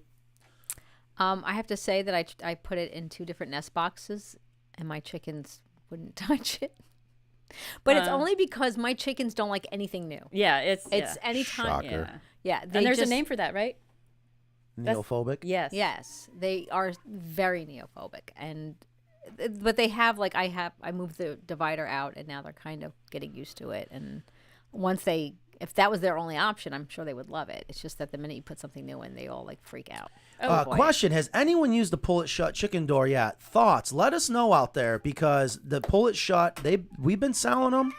I have to say that I put it in 2 different nest boxes, and my chickens wouldn't touch it. But it's only because my chickens don't like anything new. Yeah. It's anytime. Shocker. Yeah. Yeah, And there's a name for that, right? Neophobic? Yes. Yes, they are very neophobic, but they have like I moved the divider out, and now they're kind of getting used to it. And if that was their only option, I'm sure they would love it. It's just that the minute you put something new in, they all like freak out. Question: has anyone used the pull it shut chicken door yet? Thoughts? Let us know out there, because the pull it shut, we've been selling them.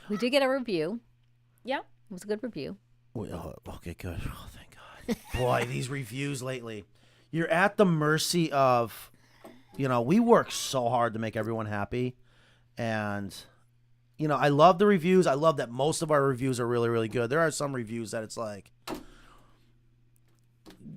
We did get a review. Yeah. It was a good review. Okay, good. Oh, thank God. Boy, these reviews lately. You're at the mercy of, we work so hard to make everyone happy. And, I love the reviews. I love that most of our reviews are really, really good. There are some reviews that it's like,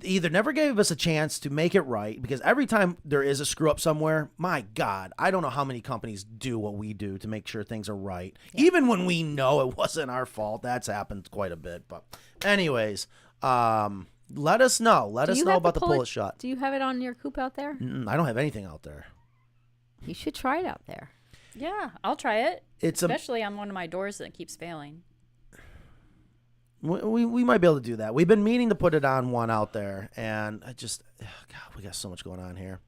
either never gave us a chance to make it right, because every time there is a screw up somewhere, my God, I don't know how many companies do what we do to make sure things are right. Yeah. Even when we know it wasn't our fault. That's happened quite a bit. But anyways, let us know. Let us know about the pull it shut. Do you have it on your coop out there? I don't have anything out there. You should try it out there. Yeah, I'll try it. It's especially on one of my doors that keeps failing. We might be able to do that. We've been meaning to put it on one out there, and God, we got so much going on here.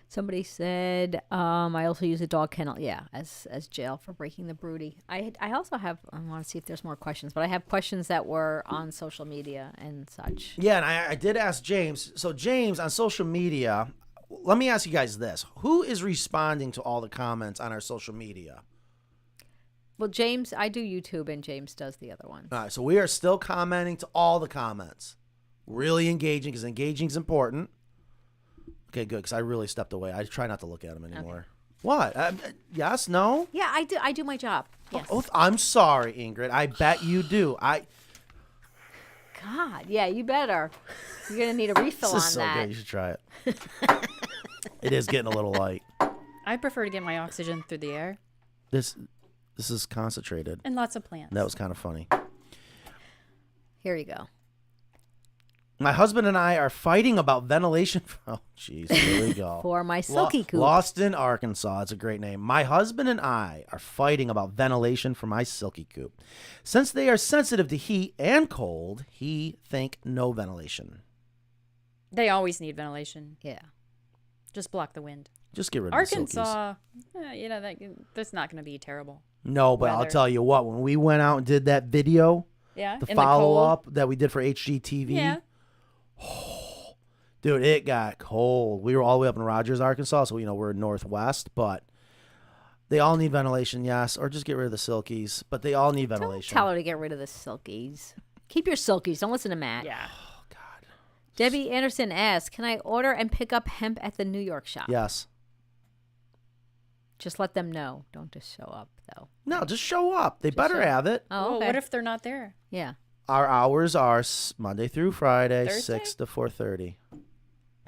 Somebody said, I also use a dog kennel, as jail for breaking the Broody. I also have, I want to see if there's more questions, but I have questions that were on social media and such. Yeah, and I did ask James. So James, on social media, let me ask you guys this. Who is responding to all the comments on our social media? Well, James, I do YouTube, and James does the other one. All right, so we are still commenting to all the comments. Really engaging, because engaging is important. Okay, good, because I really stepped away. I try not to look at them anymore. Okay. What? Yes? No? Yeah, I do my job. Yes. Oh, I'm sorry, Ingrid. I bet you do. God, yeah, you better. You're going to need a refill on that. This is so good. You should try it. It is getting a little light. I prefer to get my oxygen through the air. This is concentrated. And lots of plants. That was kind of funny. Here you go. My husband and I are fighting about ventilation. Oh, jeez. Here we go. For my Silky Coop. Lost in Arkansas. It's a great name. My husband and I are fighting about ventilation for my Silky Coop. Since they are sensitive to heat and cold, he think no ventilation. They always need ventilation. Yeah. Just block the wind. Just get rid of Arkansas, that's not going to be terrible. No, but I'll tell you what. When we went out and did that video, the follow-up that we did for HGTV, yeah. Oh, dude, it got cold. We were all the way up in Rogers, Arkansas, so we're northwest, but they all need ventilation, yes, or just get rid of the Silkies, but they all need ventilation. Don't tell her to get rid of the Silkies. Keep your Silkies. Don't listen to Matt. Yeah. Oh, God. Debbie Anderson asks, can I order and pick up hemp at the New York shop? Yes. Just let them know. Don't just show up, though. No, just show up. They better have it. Oh, okay. Well, what if they're not there? Yeah. Our hours are Monday through Friday, Thursday? 6 to 4:30. Okay.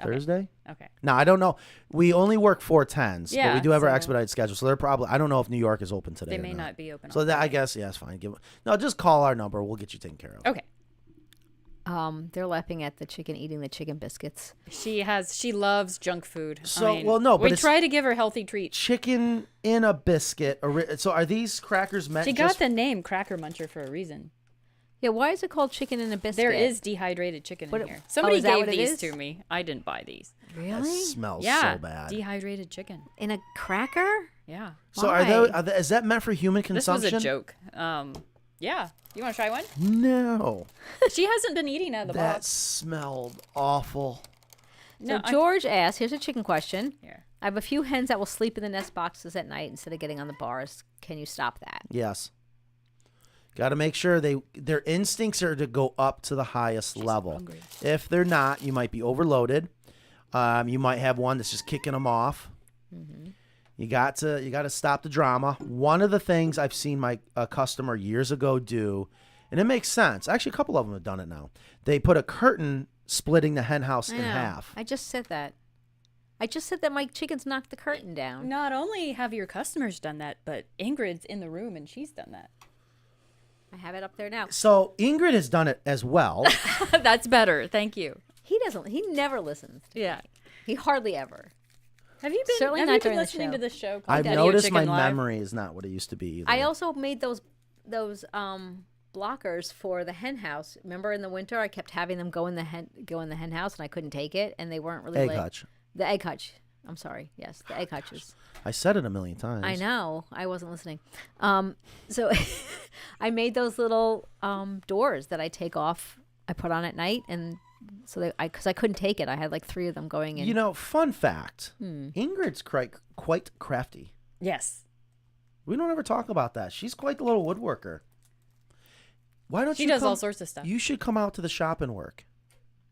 Thursday? Okay. No, I don't know. We only work 4/10s, but Yeah, we do have our so- expedited schedule. So they're probably, I don't know if New York is open today. They or may not be open. So that, I guess, yeah, it's fine. Just call our number. We'll get you taken care of. Okay. They're laughing at the chicken eating the chicken biscuits. She loves junk food. So, well, no, but we it's- try to give her healthy treats. Chicken in a biscuit. So are these crackers meant She just... got the name Cracker Muncher for a reason. Yeah, why is it called chicken in a biscuit? There is dehydrated chicken in here. Oh, Somebody is that gave what it these is? to me. I didn't buy these. That Really? smells Yeah, so bad. dehydrated chicken. In a cracker? Yeah. So Why? is that meant for human consumption? This was a joke. Yeah. You want to try one? No. She hasn't been eating out of the That box. smelled awful. So George asked, here's a chicken question. Here. I have a few hens that will sleep in the nest boxes at night instead of getting on the bars. Can you stop that? Yes. Got to make sure their instincts are to go up to the highest level. hungry. If they're not, you might be overloaded. You might have one that's just kicking them off. You got to stop the drama. One of the things I've seen a customer years ago do, and it makes sense. Actually, a couple of them have done it now. They put a curtain splitting the hen house in half. I just said that. My chickens knocked the curtain down. Not only have your customers done that, but Ingrid's in the room and she's done that. I have it up there now. So Ingrid has done it as well. That's better. Thank you. He never listens to me. He hardly ever. Have you been, Certainly have not you been during the listening show. to this show called I've Daddy O noticed my Chicken Live? memory is not what it used to be either. I also made those blockers for the hen house. Remember in the winter, I kept having them go in the hen house, and I couldn't take it, and they weren't really egg like, hutch. The egg hutch. I'm sorry. Yes, the egg hutches. I said it a million times. I know. I wasn't listening. So I made those little doors that I take off. I put on at night, and so because I couldn't take it, I had like 3 of them going in. You know, fun fact: Ingrid's quite crafty. Yes. We don't ever talk about that. She's quite the little woodworker. Why don't She you? does come, all sorts of stuff. You should come out to the shop and work,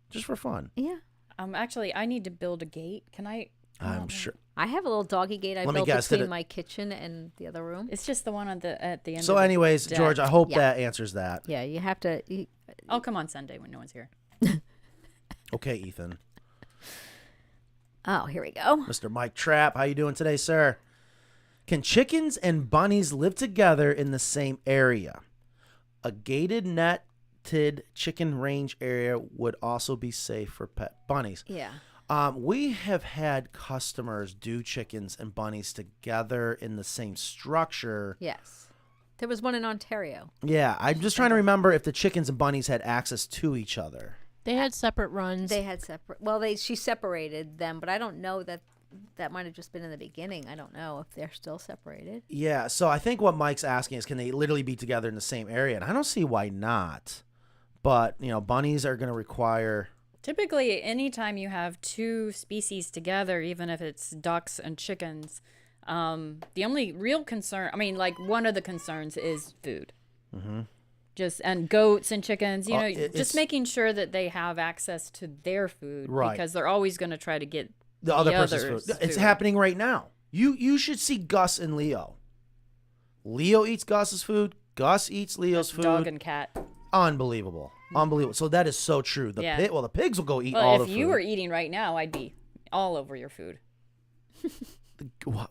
just for fun. Yeah. Actually, I need to build a gate. Can I? I'm sure. I have a little doggy gate I Let me built guess, did between it- my kitchen and the other room. It's just the one at the end. So, of the anyways, deck. George, I hope Yeah. that answers that. Yeah, you have to. I'll come on Sunday when no one's here. Okay, Ethan. Oh, here we go. Mr. Mike Trapp, how you doing today, sir? Can chickens and bunnies live together in the same area? A gated netted chicken range area would also be safe for pet bunnies. Yeah. We have had customers do chickens and bunnies together in the same structure. Yes. There was one in Ontario. Yeah, I'm just trying to remember if the chickens and bunnies had access to each other. They had separate runs. They had separate. Well, she separated them, but I don't know that might have just been in the beginning. I don't know if they're still separated. Yeah, so I think what Mike's asking is, can they literally be together in the same area? And I don't see why not. But, bunnies are going to require... Typically, anytime you have 2 species together, even if it's ducks and chickens, the only real concern, one of the concerns is food. Mm-hmm. And goats and chickens, just making sure that they have access to their food, Right. Because they're always going to try to get the other person's other's food. It's food. happening right now. You should see Gus and Leo. Leo eats Gus's food. Gus eats Leo's food. Dog and cat. Unbelievable. Unbelievable. So that is so true. Yeah. The pigs will go eat Well, all the if food. you were eating right now, I'd be all over your food. What?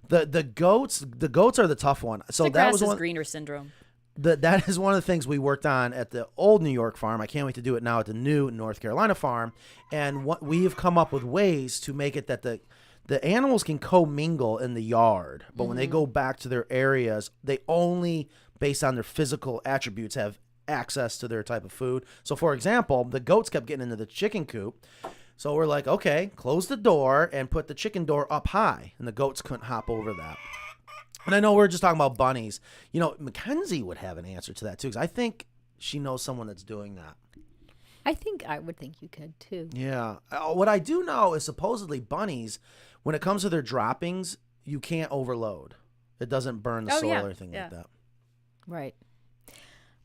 The goats are the tough one. So The that grass was is one. greener syndrome. That is one of the things we worked on at the old New York farm. I can't wait to do it now at the new North Carolina farm. And what we have come up with ways to make it that the animals can commingle in the yard, but when they go back to their areas, they only, based on their physical attributes, have access to their type of food. So, for example, the goats kept getting into the chicken coop. So we're like, okay, close the door and put the chicken door up high, and the goats couldn't hop over that. And I know we're just talking about bunnies. Mackenzie would have an answer to that, too, because I think she knows someone that's doing that. I would think you could, too. Yeah. What I do know is supposedly bunnies, when it comes to their droppings, you can't overload. It doesn't burn the soil or anything like that. Right.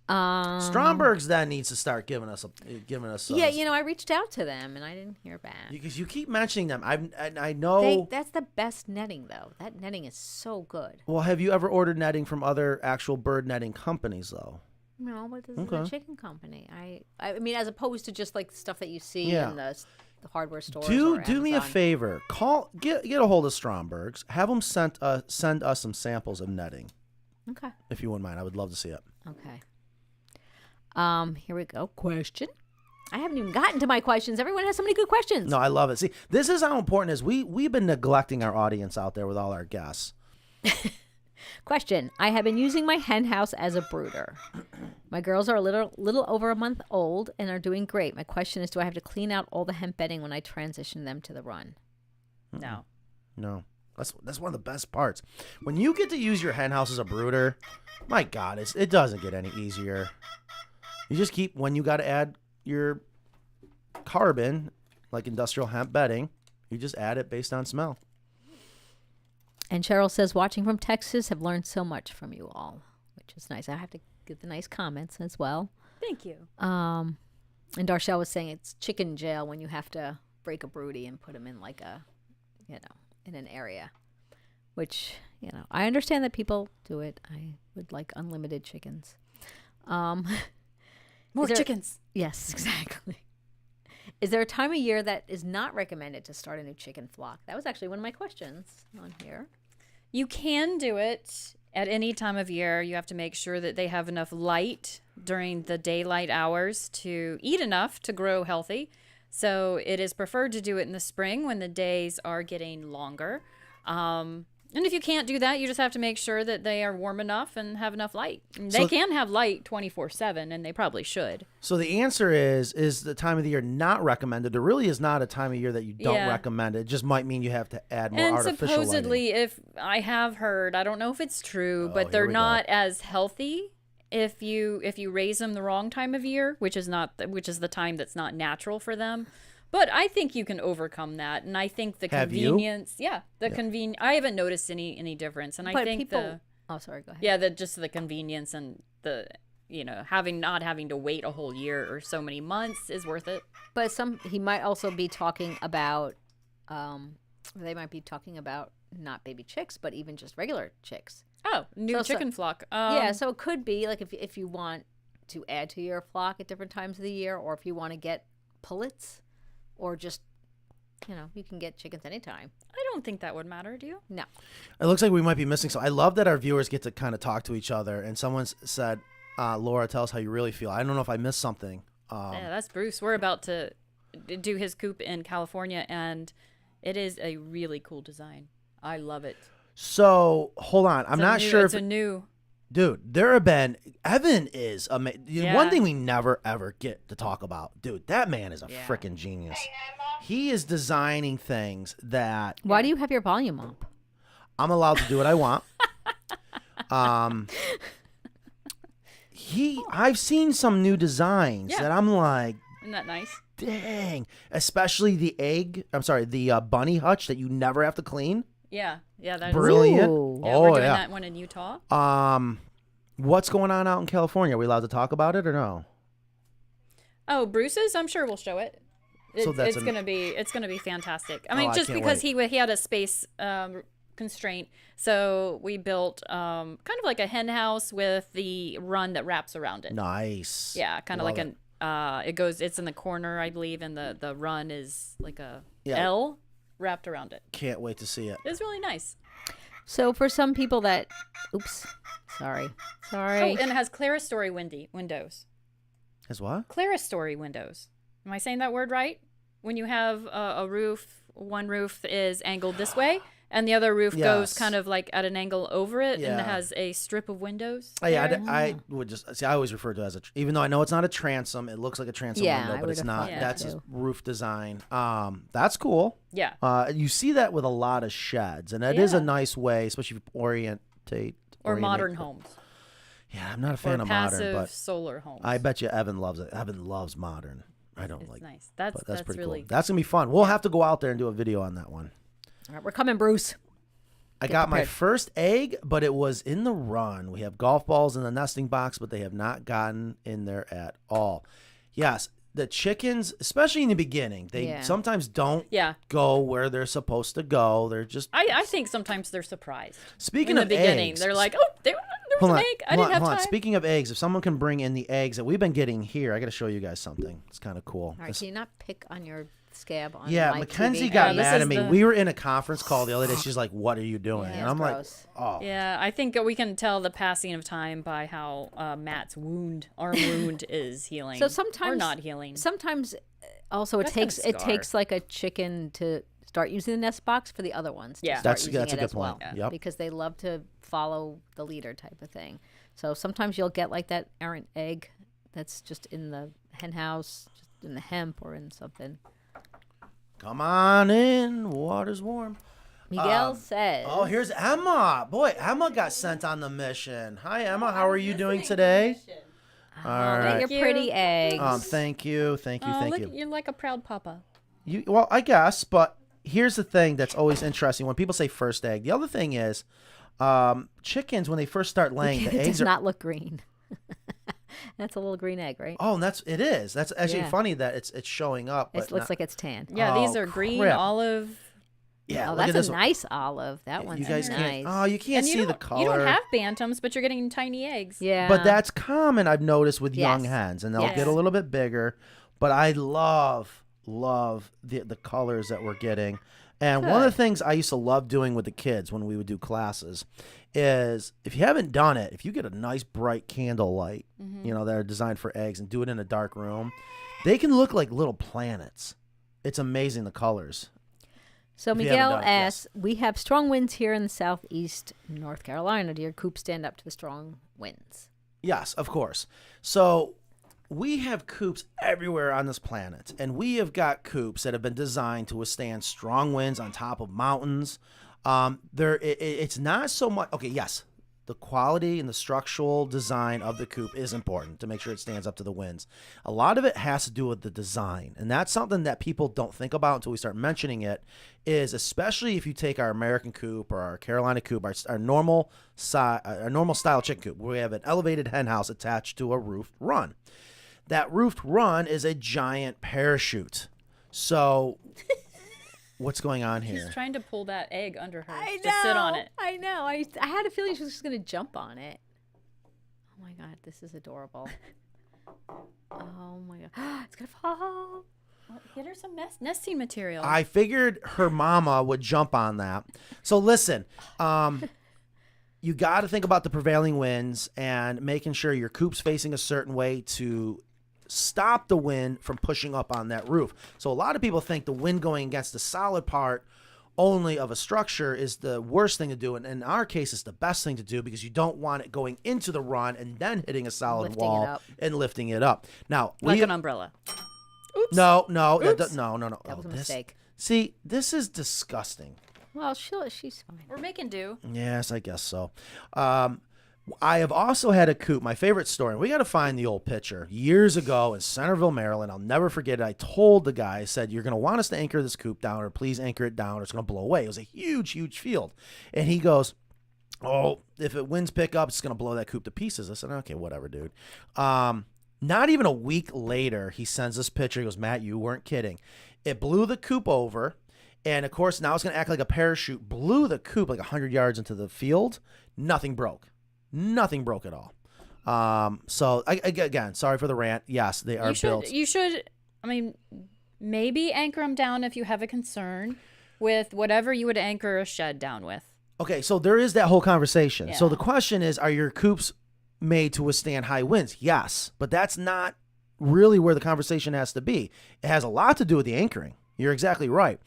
Stromberg's then needs to start giving us. Yeah, I reached out to them, and I didn't hear back. Because you keep mentioning them. I know. That's the best netting, though. That netting is so good. Well, have you ever ordered netting from other actual bird netting companies, though? No, but this is a chicken company. I mean, as opposed to just like stuff that you see in the hardware stores. Do me a Amazon. favor. Get a hold of Stromberg's. Have them send us some samples of netting. Okay. If you wouldn't mind, I would love to see it. Okay. Here we go. Question. I haven't even gotten to my questions. Everyone has so many good questions. No, I love it. See, this is how important it is. We've been neglecting our audience out there with all our guests. Question. I have been using my hen house as a brooder. My girls are a little over a month old and are doing great. My question is, do I have to clean out all the hemp bedding when I transition them to the run? No. No. That's one of the best parts. When you get to use your hen house as a brooder, my God, it doesn't get any easier. You just keep, when you got to add your carbon, like industrial hemp bedding, you just add it based on smell. And Cheryl says, watching from Texas, have learned so much from you all, which is nice. I have to give the nice comments as well. Thank you. And Darshell was saying it's chicken jail when you have to break a broody and put them in like a, in an area, which, I understand that people do it. I would like unlimited chickens. More chickens. Yes, exactly. Is there a time of year that is not recommended to start a new chicken flock? That was actually one of my questions on here. You can do it at any time of year. You have to make sure that they have enough light during the daylight hours to eat enough to grow healthy. So it is preferred to do it in the spring when the days are getting longer. And if you can't do that, you just have to make sure that they are warm enough and have enough light. They can have light 24/7, and they probably should. So the answer is the time of the year not recommended. There really is not a time of year that you don't recommend. It just might mean you have to add more artificial lighting. And supposedly, if I have heard, I don't know if it's true, but they're not as healthy if you raise them the wrong time of year, which is the time that's not natural for them. But I think you can overcome that, and I think the convenience. I haven't noticed any difference, and I think Oh, sorry. Go ahead. Yeah, just the convenience and the not having to wait a whole year or so many months is worth it. But he might also be talking about. They might be talking about not baby chicks, but even just regular chicks. Oh, new chicken flock. So it could be like if you want to add to your flock at different times of the year, or if you want to get pullets. Or just, you can get chickens anytime. I don't think that would matter, do you? No. It looks like we might be missing. So I love that our viewers get to kind of talk to each other. And someone said, Laura, tell us how you really feel. I don't know if I missed something. Yeah, that's Bruce. We're about to do his coop in California, and it is a really cool design. I love it. So hold on. I'm not sure if it's a new... Dude, there have been... Evan is amazing. One thing we never, ever get to talk about. Dude, that man is a freaking genius. He is designing things that... Why do you have your volume up? I'm allowed to do what I want. I've seen some new designs that I'm like... Isn't that nice? Dang. Especially the bunny hutch that you never have to clean. Yeah, that's brilliant. Yeah, we're doing that one in Utah. What's going on out in California? Are we allowed to talk about it or no? Oh, Bruce's? I'm sure we'll show it. It's gonna be fantastic. I mean, just because he had a space constraint, so we built kind of like a hen house with the run that wraps around it. Nice. Yeah, kind of like it's in the corner, I believe, and the run is like a L wrapped around it. Can't wait to see it. It's really nice. So for some people that, sorry. Oh, and it has clerestory windows. Has what? Clerestory windows. Am I saying that word right? When you have a roof, one roof is angled this way, and the other roof goes kind of like at an angle over it, and it has a strip of windows. I would just see. I always refer to it as even though I know it's not a transom, it looks like a transom window, but it's not. That's a roof design. That's cool. Yeah. You see that with a lot of sheds, and it is a nice way, especially if you orientate modern homes. Yeah, I'm not a fan of modern, but solar homes. I bet you Evan loves it. Evan loves modern. I don't it's like. Nice. That's pretty really cool. That's gonna be fun. We'll have to go out there and do a video on that one. All right, we're coming, Bruce. I got my first egg, but it was in the run. We have golf balls in the nesting box, but they have not gotten in there at all. Yes, the chickens, especially in the beginning, they sometimes don't go where they're supposed to go. They're just... I think sometimes they're surprised. Speaking of in the beginning, eggs, they're like, oh, there was an egg. I didn't have time. Speaking of eggs, if someone can bring in the eggs that we've been getting here, I got to show you guys something. It's kind of cool. All right, can you not pick on your scab on Mackenzie TV? got mad at me. We were in a conference call the other day. She's like, what are you doing? And I'm gross. like, oh. Yeah, I think we can tell the passing of time by how Matt's arm wound is healing. So sometimes... Or not healing. Sometimes also it takes like a chicken to start using the nest box for the other ones. That's a good point. Yep. Because they love to follow the leader type of thing. So sometimes you'll get like that errant egg that's just in the hen house, just in the hemp or in something. Come on in. Water's warm. Miguel says. Oh, here's Emma. Boy, Emma got sent on the mission. Hi, Emma. How are you doing today? All right. Your pretty eggs. Thank you. Thank you. You're like a proud papa. Well, I guess, but here's the thing that's always interesting. When people say first egg, the other thing is chickens, when they first start laying, the eggs does not look green. That's a little green egg, right? Oh, and it is. That's actually funny that it's showing up. It looks like it's tan. Yeah, these are green, olive. Yeah, Oh, look at that's this a one. nice olive. That one's You guys nice. can't. Oh, you can't And see the You don't color. have bantams, but you're getting tiny eggs. Yeah. But that's common, I've noticed, with young Yes. hens, and they'll Yes. get a little bit bigger. But I love the colors that we're getting. And one of the Good. things I used to love doing with the kids when we would do classes is, if you haven't done it, if you get a nice bright candle light, that are designed for eggs, and do it in a dark room, they can look like little planets. It's amazing, the colors. So If you haven't Miguel done it, yes. asks, we have strong winds here in the southeast North Carolina. Do your coops stand up to the strong winds? Yes, of course. So we have coops everywhere on this planet, and we have got coops that have been designed to withstand strong winds on top of mountains. It's not so much. Okay, yes, the quality and the structural design of the coop is important to make sure it stands up to the winds. A lot of it has to do with the design, and that's something that people don't think about until we start mentioning it. Is especially if you take our American coop or our Carolina coop, our normal style chicken coop, where we have an elevated hen house attached to a roofed run. That roofed run is a giant parachute. So, what's going on here? She's trying to pull that egg under her I to know. sit on it. I know. I had a feeling she was just going to jump on it. Oh my God, this is adorable. Oh my God. It's going to fall. Well, get her some nesting material. I figured her mama would jump on that. So listen, you got to think about the prevailing winds and making sure your coop's facing a certain way to stop the wind from pushing up on that roof. So a lot of people think the wind going against the solid part only of a structure is the worst thing to do. And in our case, it's the best thing to do, because you don't want it going into the run and then hitting a solid Lifting it wall up. and lifting it up. Now, like an umbrella. Oops. no, Oops. no. That was a mistake. See, this is disgusting. Well, she's fine. We're making do. Yes, I guess so. I have also had a coop. My favorite story. We got to find the old picture. Years ago in Centerville, Maryland, I'll never forget it. I told the guy, I said, "You're going to want us to anchor this coop down, or please anchor it down, or it's going to blow away." It was a huge, huge field. And he goes, "Oh, if it winds pick up, it's going to blow that coop to pieces." I said, "Okay, whatever, dude." Not even a week later, he sends this picture. He goes, "Matt, you weren't kidding. It blew the coop over. And, of course, now it's going to act like a parachute. Blew the coop like 100 yards into the field. Nothing broke. Nothing broke at all." So, again, sorry for the rant. Yes, they are built. You should, I mean, maybe anchor them down if you have a concern with whatever you would anchor a shed down with. Okay, so there is that whole conversation. Yeah. So the question is, are your coops made to withstand high winds? Yes, but that's not really where the conversation has to be. It has a lot to do with the anchoring. You're exactly right.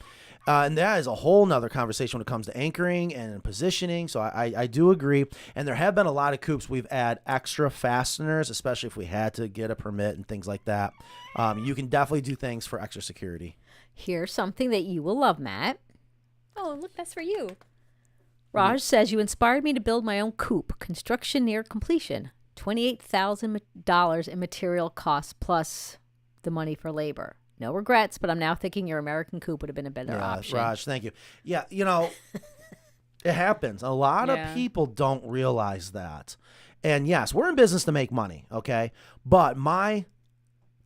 And that is a whole nother conversation when it comes to anchoring and positioning. So I do agree. And there have been a lot of coops we've add extra fasteners, especially if we had to get a permit and things like that. You can definitely do things for extra security. Here's something that you will love, Matt. Oh, look, that's for you. Raj says, you inspired me to build my own coop. Construction near completion. $28,000 in material costs plus the money for labor. No regrets, but I'm now thinking your American coop would have been a better option. Raj, thank you. Yeah, it happens. A lot of people don't realize that. And yes, we're in business to make money, okay? But my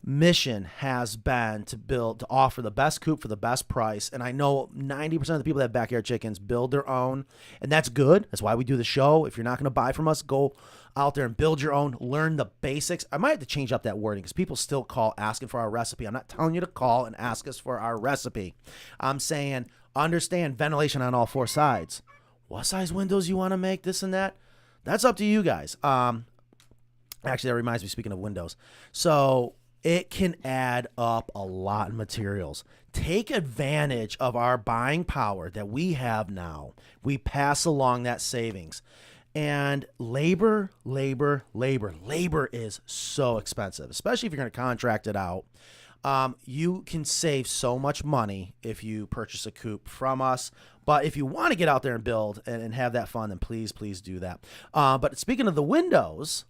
mission has been to offer the best coop for the best price. And I know 90% of the people that have backyard chickens build their own, and that's good. That's why we do the show. If you're not going to buy from us, go out there and build your own, learn the basics. I might have to change up that wording because people still call asking for our recipe. I'm not telling you to call and ask us for our recipe. I'm saying understand ventilation on all four sides. What size windows you want to make, this and that, that's up to you guys. Actually, that reminds me, speaking of windows. So it can add up a lot of materials. Take advantage of our buying power that we have now. We pass along that savings. And labor is so expensive, especially if you're going to contract it out. You can save so much money if you purchase a coop from us. But if you want to get out there and build and have that fun, then please do that. But speaking of the windows,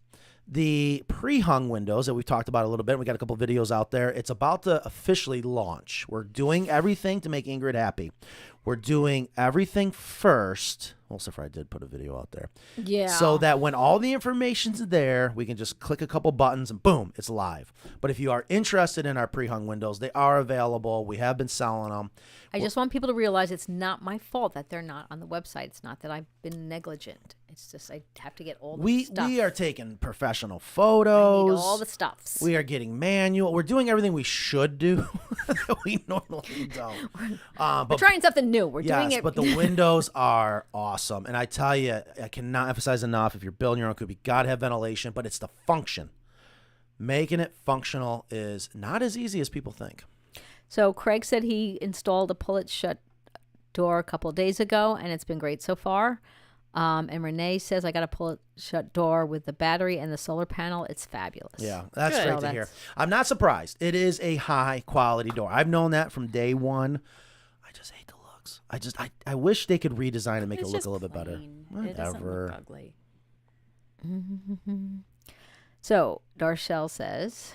the pre-hung windows that we've talked about a little bit, we got a couple videos out there. It's about to officially launch. We're doing everything to make Ingrid happy. We're doing everything first. I did put a video out there. Yeah. So that when all the information's there, we can just click a couple buttons and boom, it's live. But if you are interested in our pre-hung windows, they are available. We have been selling them. I just want people to realize it's not my fault that they're not on the website. It's not that I've been negligent. It's just I have to get all the stuff. We are taking professional I photos. need all the stuffs. We are getting manual. We're doing everything we should do that we normally don't. We're trying something new. We're doing it. But the windows are awesome. And I tell you, I cannot emphasize enough, if you're building your own coop, you got to have ventilation, but it's the function. Making it functional is not as easy as people think. So Craig said he installed a pull-it-shut door a couple of days ago, and it's been great so far. And Renee says, I got a pull-it-shut door with the battery and the solar panel. It's fabulous. Yeah, that's Good. great to hear. I'm not surprised. It is a high-quality door. I've known that from day one. I just hate the looks. I wish they could redesign and make it look a little bit better. It doesn't look ugly. So Darshell says,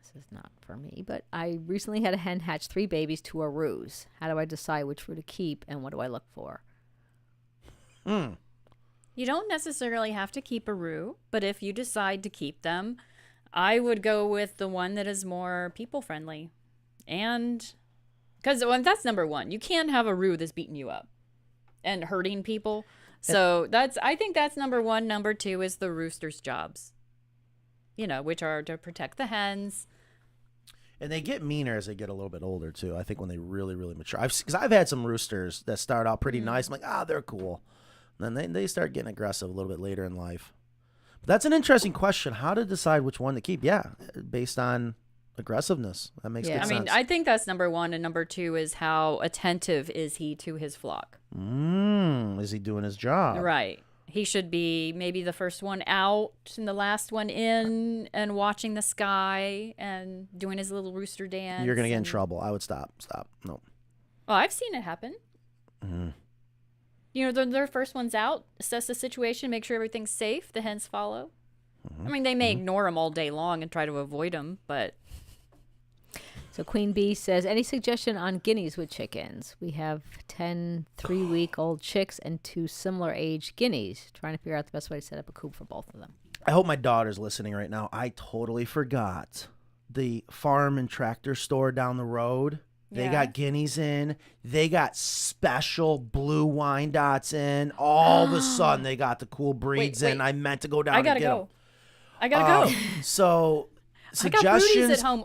this is not for me, but I recently had a hen hatch 3 babies to a ruse. How do I decide which roux to keep, and what do I look for? You don't necessarily have to keep a roux, but if you decide to keep them, I would go with the one that is more people friendly. And because that's number one, you can't have a roux that's beating you up and hurting people. So I think that's number one. Number two is the rooster's jobs, which are to protect the hens. And they get meaner as they get a little bit older too. I think when they really, really mature. Because I've had some roosters that start out pretty nice. I'm like, they're cool. And then they start getting aggressive a little bit later in life. But that's an interesting question. How to decide which one to keep? Yeah, based on aggressiveness. That makes good sense. I mean, I think that's number one. And number two is how attentive is he to his flock? Is he doing his job? Right. He should be maybe the first one out and the last one in and watching the sky and doing his little rooster dance. You're going to get in trouble. I would stop. No. Oh, I've seen it happen. Mm-hmm. Their first one's out, assess the situation, make sure everything's safe. The hens follow. I mean, they may ignore them all day long and try to avoid them, but... So Queen Bee says, any suggestion on guineas with chickens? We have 10 3-week-old chicks and 2 similar age guineas. Trying to figure out the best way to set up a coop for both of them. I hope my daughter's listening right now. I totally forgot the farm and tractor store down the road. They got guineas in. They got special blue wine dots in. All of a sudden, they got the cool breeds in. I meant to go down and get them. I gotta go. So, suggestions. I got Broody's at home.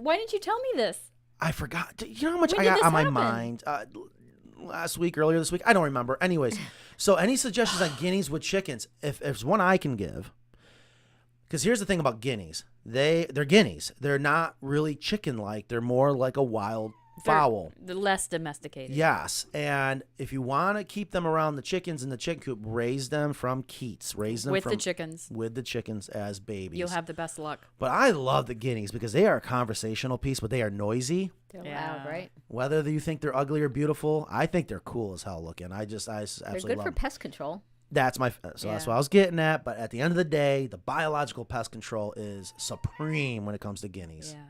Why didn't you tell me this? I forgot. You know how much When I did got this on my happen? mind? Earlier this week? I don't remember. Anyways, so any suggestions on guineas with chickens? If there's one I can give. Because here's the thing about guineas. They're guineas. They're not really chicken-like. They're more like a wild fowl. They're less domesticated. Yes. And if you want to keep them around the chickens in the chicken coop, raise them from Keats. Raise them With the chickens. With the chickens as babies. You'll have the best luck. But I love the guineas because they are a conversational piece, but they are noisy. They're loud, right? Whether you think they're ugly or beautiful, I think they're cool as hell looking. I absolutely They're good love for them. pest control. That's what I was getting at. But at the end of the day, the biological pest control is supreme when it comes to guineas. Yeah.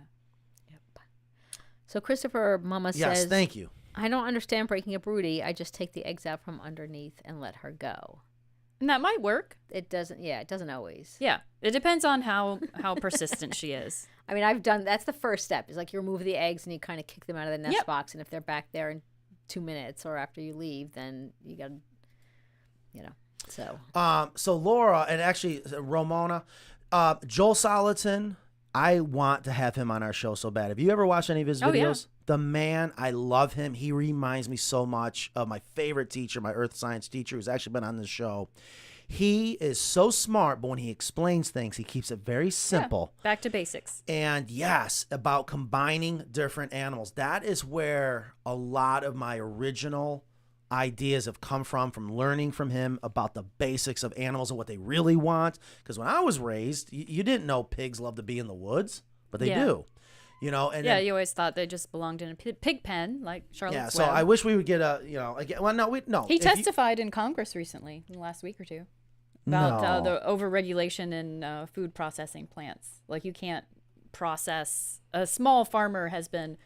So Christopher Mama says, Yes, thank you. I don't understand breaking a broody. I just take the eggs out from underneath and let her go. And that might work. It doesn't. Yeah, it doesn't always. Yeah. It depends on how persistent she is. I mean, that's the first step. Is like you remove the eggs and you kind of kick them out of the nest box. And if they're back there in 2 minutes or after you leave, then you got to, so. So Laura and actually Ramona, Joel Soliton, I want to have him on our show so bad. Have you ever watched any of his videos? The man, I love him. He reminds me so much of my favorite teacher, my earth science teacher, who's actually been on this show. He is so smart, but when he explains things, he keeps it very simple. Back to basics. And yes, about combining different animals. That is where a lot of my original ideas have come from learning from him about the basics of animals and what they really want. Because when I was raised, you didn't know pigs love to be in the woods, but they do. And you always thought they just belonged in a pig pen, like Charlotte's Yeah, so Web. I wish we would get no. He testified in Congress recently, in the last week or two, about the overregulation in food processing plants. Like you can't process. A small farmer has been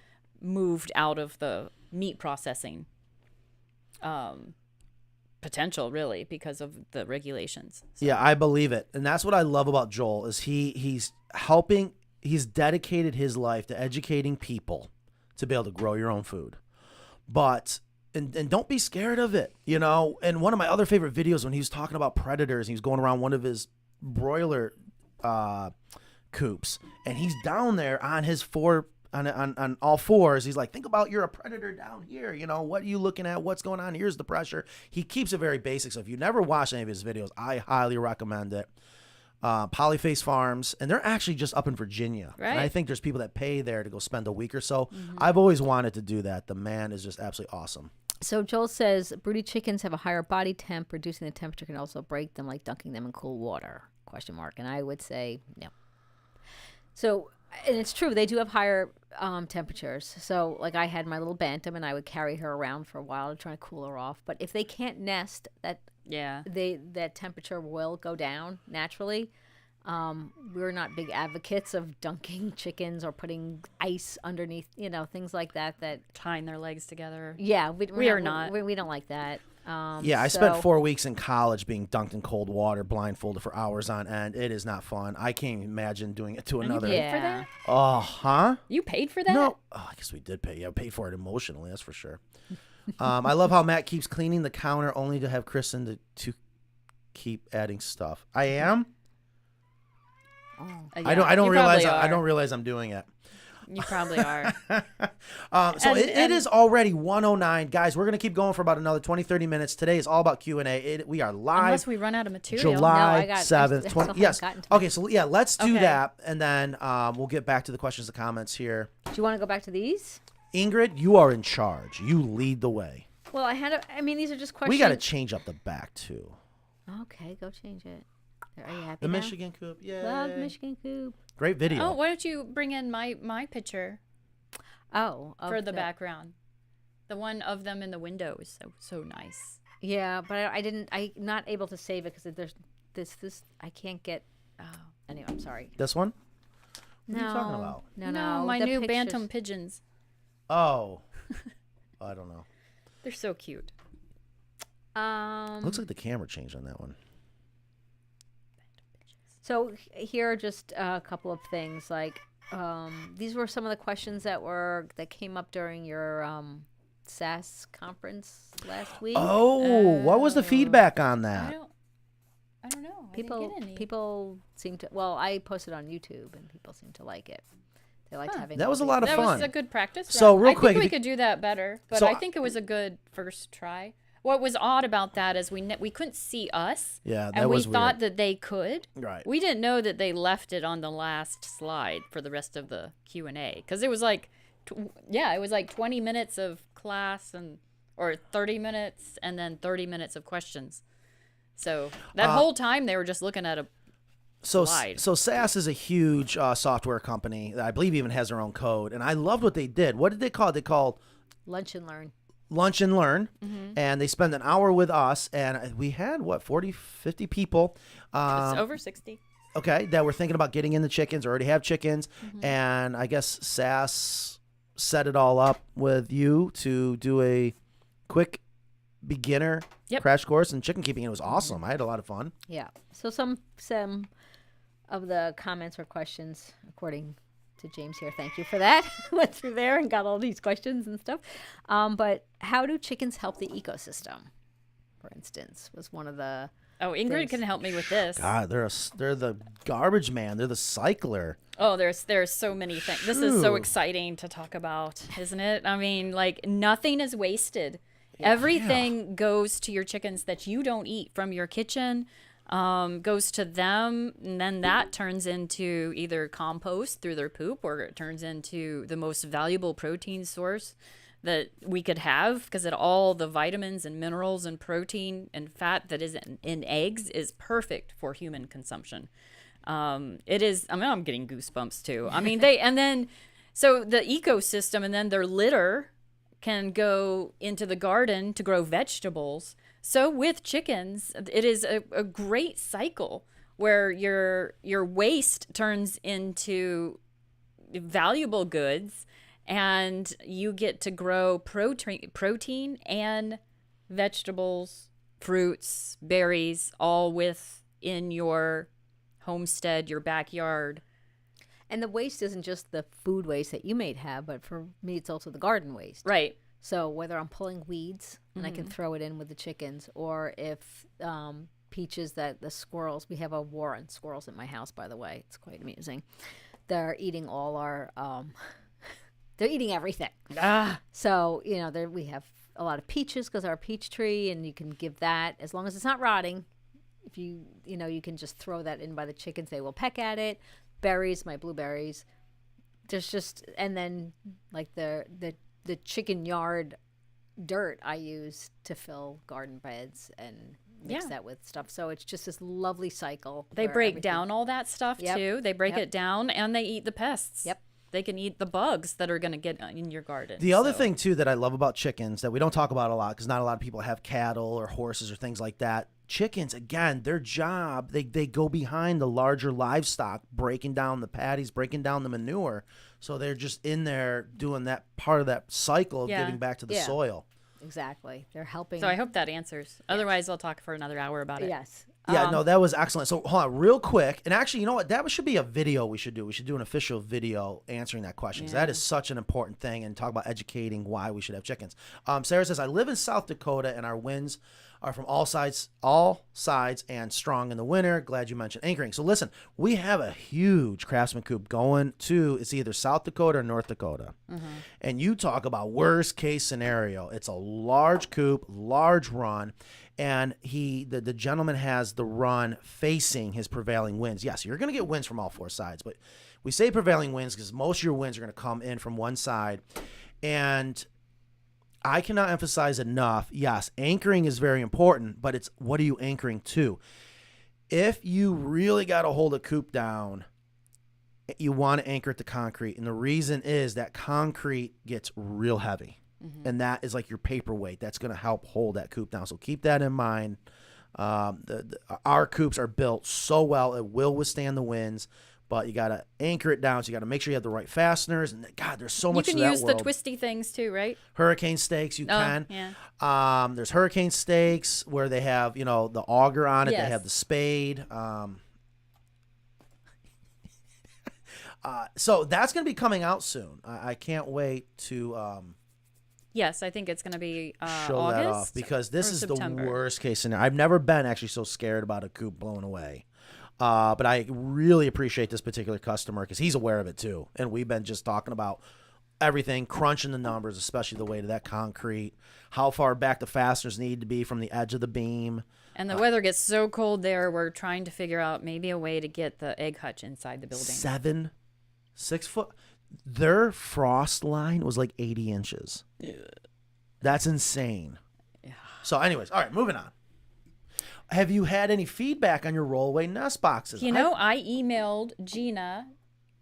moved out of the meat processing potential, really, because of the regulations. So. Yeah, I believe it. And that's what I love about Joel is he's helping, he's dedicated his life to educating people to be able to grow your own food. But and don't be scared of it, you know. And one of my other favorite videos when he was talking about predators, he was going around one of his broiler coops, and he's down there on his on all fours. He's like, think about you're a predator down here. You know, what are you looking at? What's going on? Here's the pressure. He keeps it very basic. So if you never watched any of his videos, I highly recommend it. Polyface Farms, and they're actually just up in Virginia. Right. And I think there's people that pay there to go spend a week or so. I've always wanted to do that. The man is just absolutely awesome. So Joel says broody chickens have a higher body temp. Reducing the temperature can also break them, like dunking them in cool water? ? And I would say no. So, and it's true, they do have higher temperatures. So, like I had my little bantam, and I would carry her around for a while to try to cool her off. But if they can't nest, that temperature will go down naturally. We're not big advocates of dunking chickens or putting ice underneath, things like that. Tying their legs together. Yeah, we are not. We don't like that. I spent 4 weeks in college being dunked in cold water, blindfolded for hours on end. It is not fun. I can't imagine doing it to another. You paid for that? Huh? You paid for that? No. Oh, I guess we did pay. Yeah, paid for it emotionally, that's for sure. I love how Matt keeps cleaning the counter only to have Kristen to keep adding stuff. I am? I don't realize I'm doing it. You probably are. It is already 1:09. Guys, we're going to keep going for about another 20-30 minutes. Today is all about Q&A. We are live. Unless we run out of material. July 7th. I still Yes. haven't gotten to Okay, so let's do Okay. that, and then we'll get back to the questions and comments here. Do you want to go back to these? Ingrid, you are in charge. You lead the way. Well, these are just questions. We got to change up the back, too. Okay, go change it. Are you happy The now? Michigan Coop. Yeah. Love Michigan Coop. Great video. Oh, why don't you bring in my picture for the background? The one of them in the window is so nice. Yeah, but I'm not able to save it because there's this I can't get. Oh, anyway, I'm sorry. This one? What are you talking about? No, my the new pictures. bantam pigeons. Oh. I don't know. They're so cute. Looks like the camera changed on that one. So here are just a couple of things. Like these were some of the questions that came up during your SAS conference last week. Oh, what was the feedback on that? I don't know. I didn't get any. People seem to. Well, I posted on YouTube, and people seem to like it. They liked having. That was a lot of That fun. was a good practice. So real quick, I think we could do that better, but I think it was a good first try. What was odd about that is we couldn't see us. Yeah, that and was we thought weird. that they could. Right. We didn't know that they left it on the last slide for the rest of the Q&A because it was like, it was like 20 minutes of class or 30 minutes and then 30 minutes of questions. So that whole time they were just looking at a slide. So SAS is a huge software company that I believe even has their own code, and I loved what they did. What did they call it? They called Lunch and Learn. Lunch and Learn, and they spent an hour with us, and we had 40, 50 people. It's over 60. Okay, that were thinking about getting in the chickens or already have chickens, and I guess SAS set it all up with you to do a quick beginner crash course in chicken keeping. It was awesome. I had a lot of fun. Yeah. So some of the comments or questions, according to James here, thank you for that. Went through there and got all these questions and stuff. But how do chickens help the ecosystem, for instance, was one of the. Oh, Ingrid things. can help me with this. God, they're the garbage man. They're the cycler. Oh, there's so many things. This is so exciting to talk about, isn't it? I mean, like nothing is wasted. Everything goes to your chickens that you don't eat from your kitchen. Goes to them, and then that turns into either compost through their poop, or it turns into the most valuable protein source that we could have, because all the vitamins and minerals and protein and fat that is in eggs is perfect for human consumption. It is. I mean, I'm getting goosebumps too. I mean, so the ecosystem, and then their litter can go into the garden to grow vegetables. So with chickens, it is a great cycle where your waste turns into valuable goods, and you get to grow protein and vegetables fruits, berries, all within your homestead, your backyard. And the waste isn't just the food waste that you may have, but for me, it's also the garden waste. Right. So whether I'm pulling weeds and I can throw it in with the chickens, or if Peaches, that the squirrels, we have a war on squirrels at my house, by the way. It's quite amusing. They're eating all our, they're eating everything. So, we have a lot of peaches because our peach tree, and you can give that, as long as it's not rotting. If you can just throw that in by the chickens, they will peck at it. Berries, my blueberries. There's just, and then like the chicken yard dirt I use to fill garden beds and mix that with stuff. So it's just this lovely cycle. They break down all that stuff Yep. too. They break it down and they eat the pests. Yep. They can eat the bugs that are going to get in your garden. The other thing too that I love about chickens that we don't talk about a lot, because not a lot of people have cattle or horses or things like that. Chickens, again, their job, they go behind the larger livestock, breaking down the patties, breaking down the manure. So they're just in there doing that part of that cycle of giving back to the soil. Exactly. They're helping. So I hope that answers. Otherwise, I'll talk for another hour about it. Yes. Yeah, no, that was excellent. So hold on real quick. And actually, you know what? That should be a video we should do. We should do an official video answering that question, because that is such an important thing, and talk about educating why we should have chickens. Sarah says, I live in South Dakota and our winds are from all sides and strong in the winter. Glad you mentioned anchoring. So listen, we have a huge Craftsman Coop going to, it's either South Dakota or North Dakota. And you talk about worst case scenario. It's a large coop, large run. And the gentleman has the run facing his prevailing winds. Yes, you're going to get winds from all four sides, but we say prevailing winds because most of your winds are going to come in from one side. And I cannot emphasize enough, yes, anchoring is very important, but it's what are you anchoring to? If you really got to hold a coop down, you want to anchor it to concrete. And the reason is that concrete gets real heavy. And that is like your paperweight. That's going to help hold that coop down. So keep that in mind. Our coops are built so well, it will withstand the winds, but you got to anchor it down. So you got to make sure you have the right fasteners. And God, there's so much to that world. You can use the twisty things too, right? Hurricane stakes, you can. Yeah. There's hurricane stakes where they have, the auger on it. They have the spade. So that's going to be coming out soon. I can't wait to Yes, I think it's going to be show August that off, because this is September. the worst case scenario. I've never been actually so scared about a coop blown away. But I really appreciate this particular customer because he's aware of it too. And we've been just talking about everything, crunching the numbers, especially the weight of that concrete, how far back the fasteners need to be from the edge of the beam. And the weather gets so cold there, we're trying to figure out maybe a way to get the egg hutch inside the building. 6 foot. Their frost line was like 80 inches. That's insane. Yeah. So anyways, all right, moving on. Have you had any feedback on your rollaway nest boxes? I emailed Gina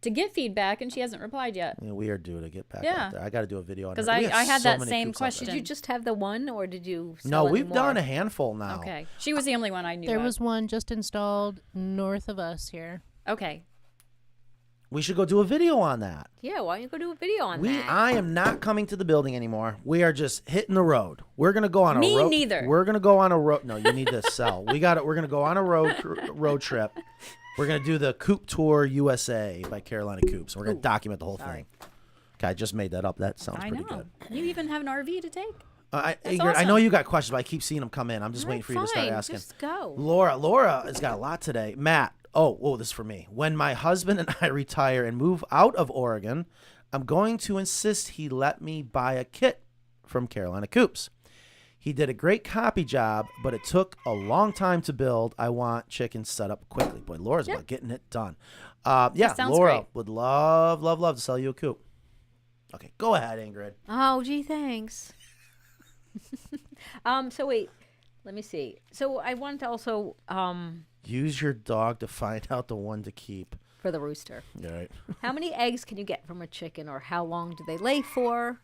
to get feedback, and she hasn't replied yet. Yeah, we are due to get back out there. I got to do a video on it. Because I had that same question. Did you just have the one, or did you sell No, any we've more? done a handful now. Okay. She was the only one I knew There of. was one just installed north of us here. Okay. We should go do a video on that. Yeah, why don't you go do a video on that? I am not coming to the building anymore. We are just hitting the road. We're gonna go on a road. Me neither. We're gonna go on a road. No, you need to sell. We're gonna go on a road trip. We're gonna do the Coop Tour USA by Carolina Coops. We're gonna document the whole thing. Okay, I just made that up. That sounds pretty good. You even have an RV to take. Ingrid, I awesome. know you got questions, but I keep seeing them come in. I'm just waiting for you to start Fine, asking. just go. Laura has got a lot today. Matt. Oh, this is for me. When my husband and I retire and move out of Oregon, I'm going to insist he let me buy a kit from Carolina Coops. He did a great copy job, but it took a long time to build. I want chickens set up quickly. Boy, Laura's about getting it done. sounds Laura great. would love to sell you a coop. Okay, go ahead, Ingrid. Oh, gee, thanks. So wait, let me see. So I wanted to also Use your dog to find out the one to keep. for the rooster. All right. How many eggs can you get from a chicken, or how long do they lay for?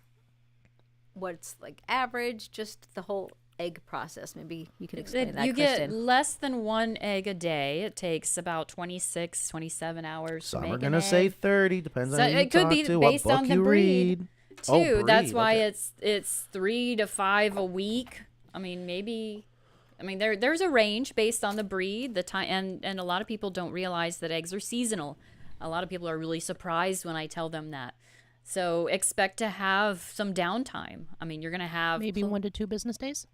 What's like average? Just the whole egg process. Maybe you could explain that, You get Kristen. less than one egg a day. It takes about 26, 27 hours Some to make are an going to egg. say 30. Depends So on who you it could talk be to, based what book on the you breed, read. Too. That's breed, why okay. it's 3 to 5 a week. I mean, maybe I mean, there's a range based on the breed, the time, and a lot of people don't realize that eggs are seasonal. A lot of people are really surprised when I tell them that. So expect to have some downtime. I mean, you're going to have Maybe 1 to 2 business days.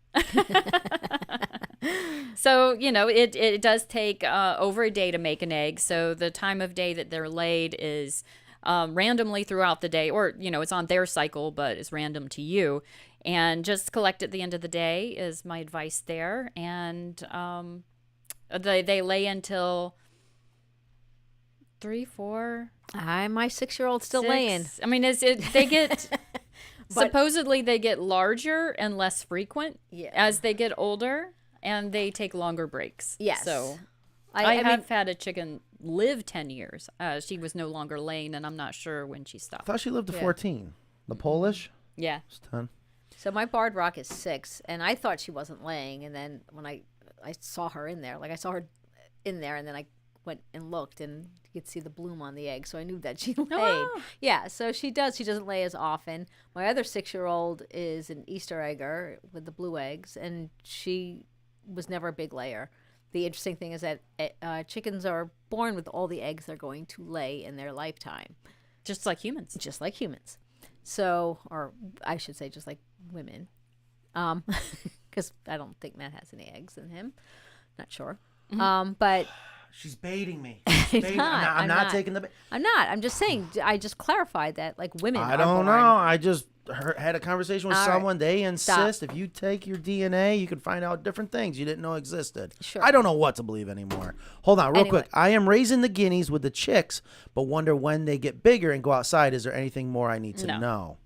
So, it does take over a day to make an egg. So the time of day that they're laid is randomly throughout the day, or, it's on their cycle, but it's random to you. And just collect at the end of the day is my advice there. And they lay until 3, 4. My 6-year-old's still 6. laying. I mean, they get supposedly they get larger and less frequent as they get older, and they take longer breaks. Yes. So I have had a chicken live 10 years. She was no longer laying, and I'm not sure when she I stopped. thought she lived to 14. The Polish? Yeah. It's 10. So my barred rock is 6, and I thought she wasn't laying, and then when I saw her in there, and then I went and looked, and you could see the bloom on the egg, so I knew that she laid. Oh. Yeah, so she does. She doesn't lay as often. My other 6-year-old is an Easter egger with the blue eggs, and she was never a big layer. The interesting thing is that chickens are born with all the eggs they're going to lay in their lifetime. Just like humans. Just like humans. So, or I should say just like women. Because I don't think Matt has any eggs in him. Not sure. But She's baiting me. She's baiting. I'm not taking the bait. I'm not. I'm just saying. I just clarified that, like, women. I are don't born. know. I just had a conversation with All right. someone. They insist Stop. if you take your DNA, you can find out different things you didn't know existed. Sure. I don't know what to believe anymore. Hold on, real Anyway. quick. I am raising the guineas with the chicks, but wonder when they get bigger and go outside. Is there anything more I need to No. know?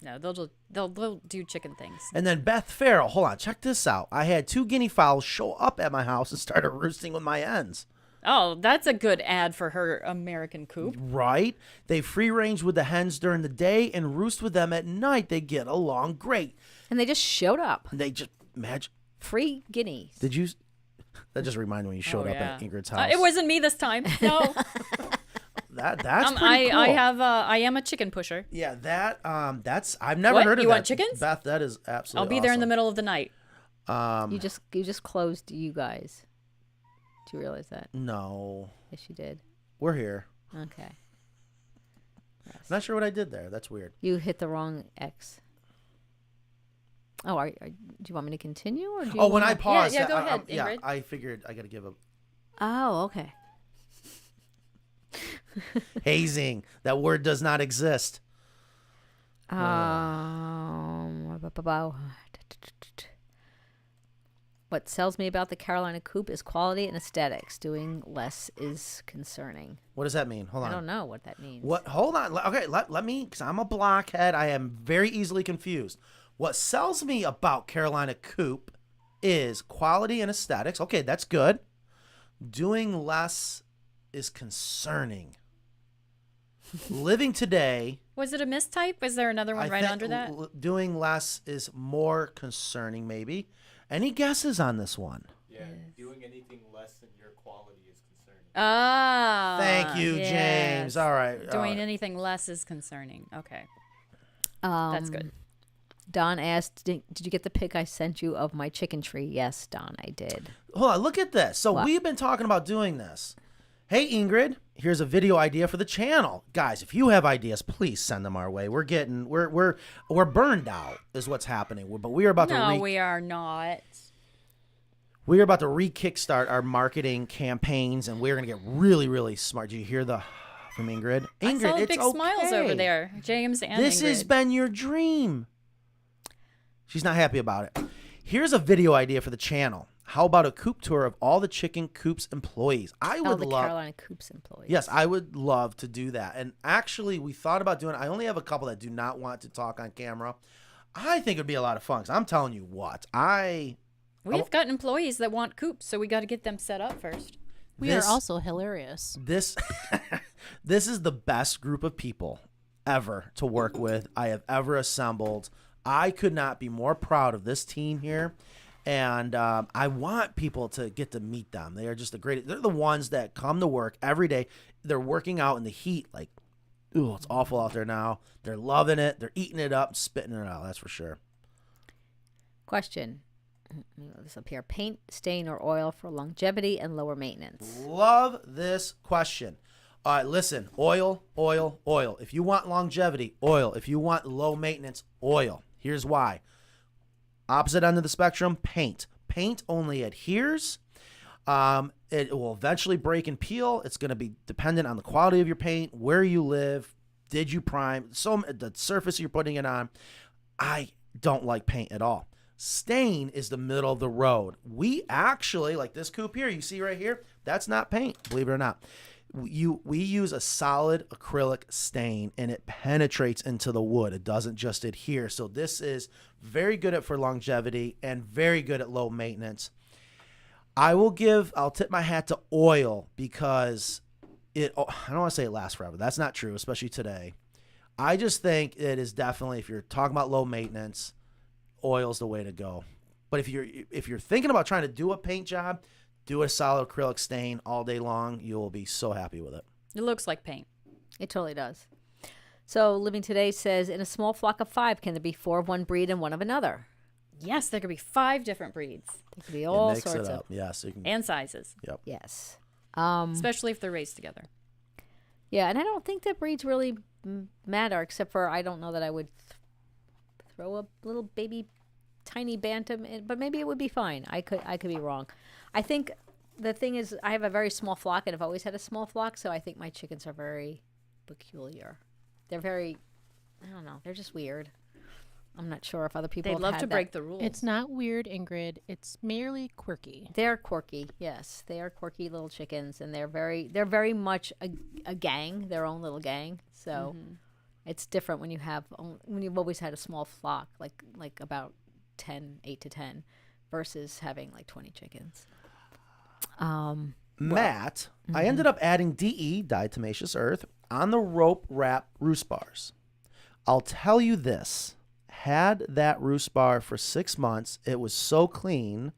No, they'll do chicken things. And then Beth Farrell, hold on, check this out. I had 2 guinea fowls show up at my house and started roosting with my hens. Oh, that's a good ad for her American Coop. Right? They free range with the hens during the day and roost with them at night. They get along great. And they just showed up. They just imagine. Free guineas. Did you? That just reminded me when you showed Oh, up yeah. at Ingrid's house. It wasn't me this time. No. That's pretty cool. I am a chicken pusher. Yeah, that's I've never What? heard of You that. want chickens? Beth, that is absolutely. I'll be there in the awesome. middle of the night. You just closed you guys. Do you realize that? No, Yes, you did. we're here. Okay. I'm not sure what I did there. That's weird. You hit the wrong X. Oh, do you want me to continue, or do you? Oh, when I wanna- paused, yeah, go ahead, yeah, Ingrid. I figured I got to give a Oh, okay. hazing. That word does not exist. What sells me about the Carolina Coop is quality and aesthetics. Doing less is concerning. What does that mean? Hold on. I don't know what that means. What? Hold on. Okay, let me, because I'm a blockhead. I am very easily confused. What sells me about Carolina Coop is quality and aesthetics. Okay, that's good. Doing less is concerning. Living today. Was it a mistype? Was there another one I right think under that? Doing less is more concerning, maybe. Any guesses on this one? Yeah, doing anything less than your quality is concerning. Ah. Thank you, yes. James. All right. Doing anything less is concerning. Okay. That's good. Don asked, did you get the pic I sent you of my chicken tree? Yes, Don, I did. Hold on, look at this. So What? we've been talking about doing this. Hey, Ingrid, here's a video idea for the channel. Guys, if you have ideas, please send them our way. We're burned out is what's happening. But we are about No, we are not. we are about to re-kickstart our marketing campaigns, and we're gonna get really, really smart. Do you hear the from Ingrid? I Ingrid, saw it's big okay. smiles over there. James and This Ingrid. has been your dream. She's not happy about it. Here's a video idea for the channel. How about a coop tour of all the Chicken Coop's employees? I would the love. Carolina Coop's employees. Yes, I would love to do that. And actually, we thought about doing it. I only have a couple that do not want to talk on camera. I think it would be a lot of fun. 'Cause I'm telling you what, We've got employees that want coops, so we got to get them set up first. We are also hilarious. this this is the best group of people ever to work with I have ever assembled. I could not be more proud of this team here. And I want people to get to meet them. They are just the greatest. They're the ones that come to work every day. They're working out in the heat. Like, ooh, it's awful out there now. They're loving it. They're eating it up, spitting it out. That's for sure. Question. This up here: paint, stain, or oil for longevity and lower maintenance. Love this question. All right, listen, oil, oil, oil. If you want longevity, oil. If you want low maintenance, oil. Here's why. Opposite end of the spectrum, paint. Paint only adheres. It will eventually break and peel. It's going to be dependent on the quality of your paint, where you live, did you prime, the surface you're putting it on. I don't like paint at all. Stain is the middle of the road. We actually, like this coop here, you see right here, that's not paint, believe it or not. We use a solid acrylic stain, and it penetrates into the wood. It doesn't just adhere. So this is very good for longevity and very good at low maintenance. I'll tip my hat to oil because I don't want to say it lasts forever. That's not true, especially today. I just think it is definitely, if you're talking about low maintenance, oil's the way to go. But if you're thinking about trying to do a paint job, do a solid acrylic stain all day long. You'll be so happy with it. It looks like paint. It totally does. So Living Today says, in a small flock of 5, can there be 4 of one breed and 1 of another? Yes, there could be 5 different breeds It could be all Mix sorts it of. up. Yes. You can, and sizes, yep. Yes. especially if they're raised together. Yeah, and I don't think that breeds really matter, except for I don't know that I would throw a little baby tiny bantam in, but maybe it would be fine. I could be wrong. I think the thing is I have a very small flock, and I've always had a small flock, so I think my chickens are very peculiar. They're very, I don't know, they're just weird. I'm not sure if other people They have love had to that. break the rules. It's not weird, Ingrid. It's merely quirky. They're quirky, yes. They are quirky little chickens, and they're very much a gang, their own little gang. So it's different when you've always had a small flock, like about 8 to 10, versus having like 20 chickens. Matt, I ended up adding DE, diatomaceous earth, on the rope wrap roost bars. I'll tell you this. Had that roost bar for 6 months. It was so clean,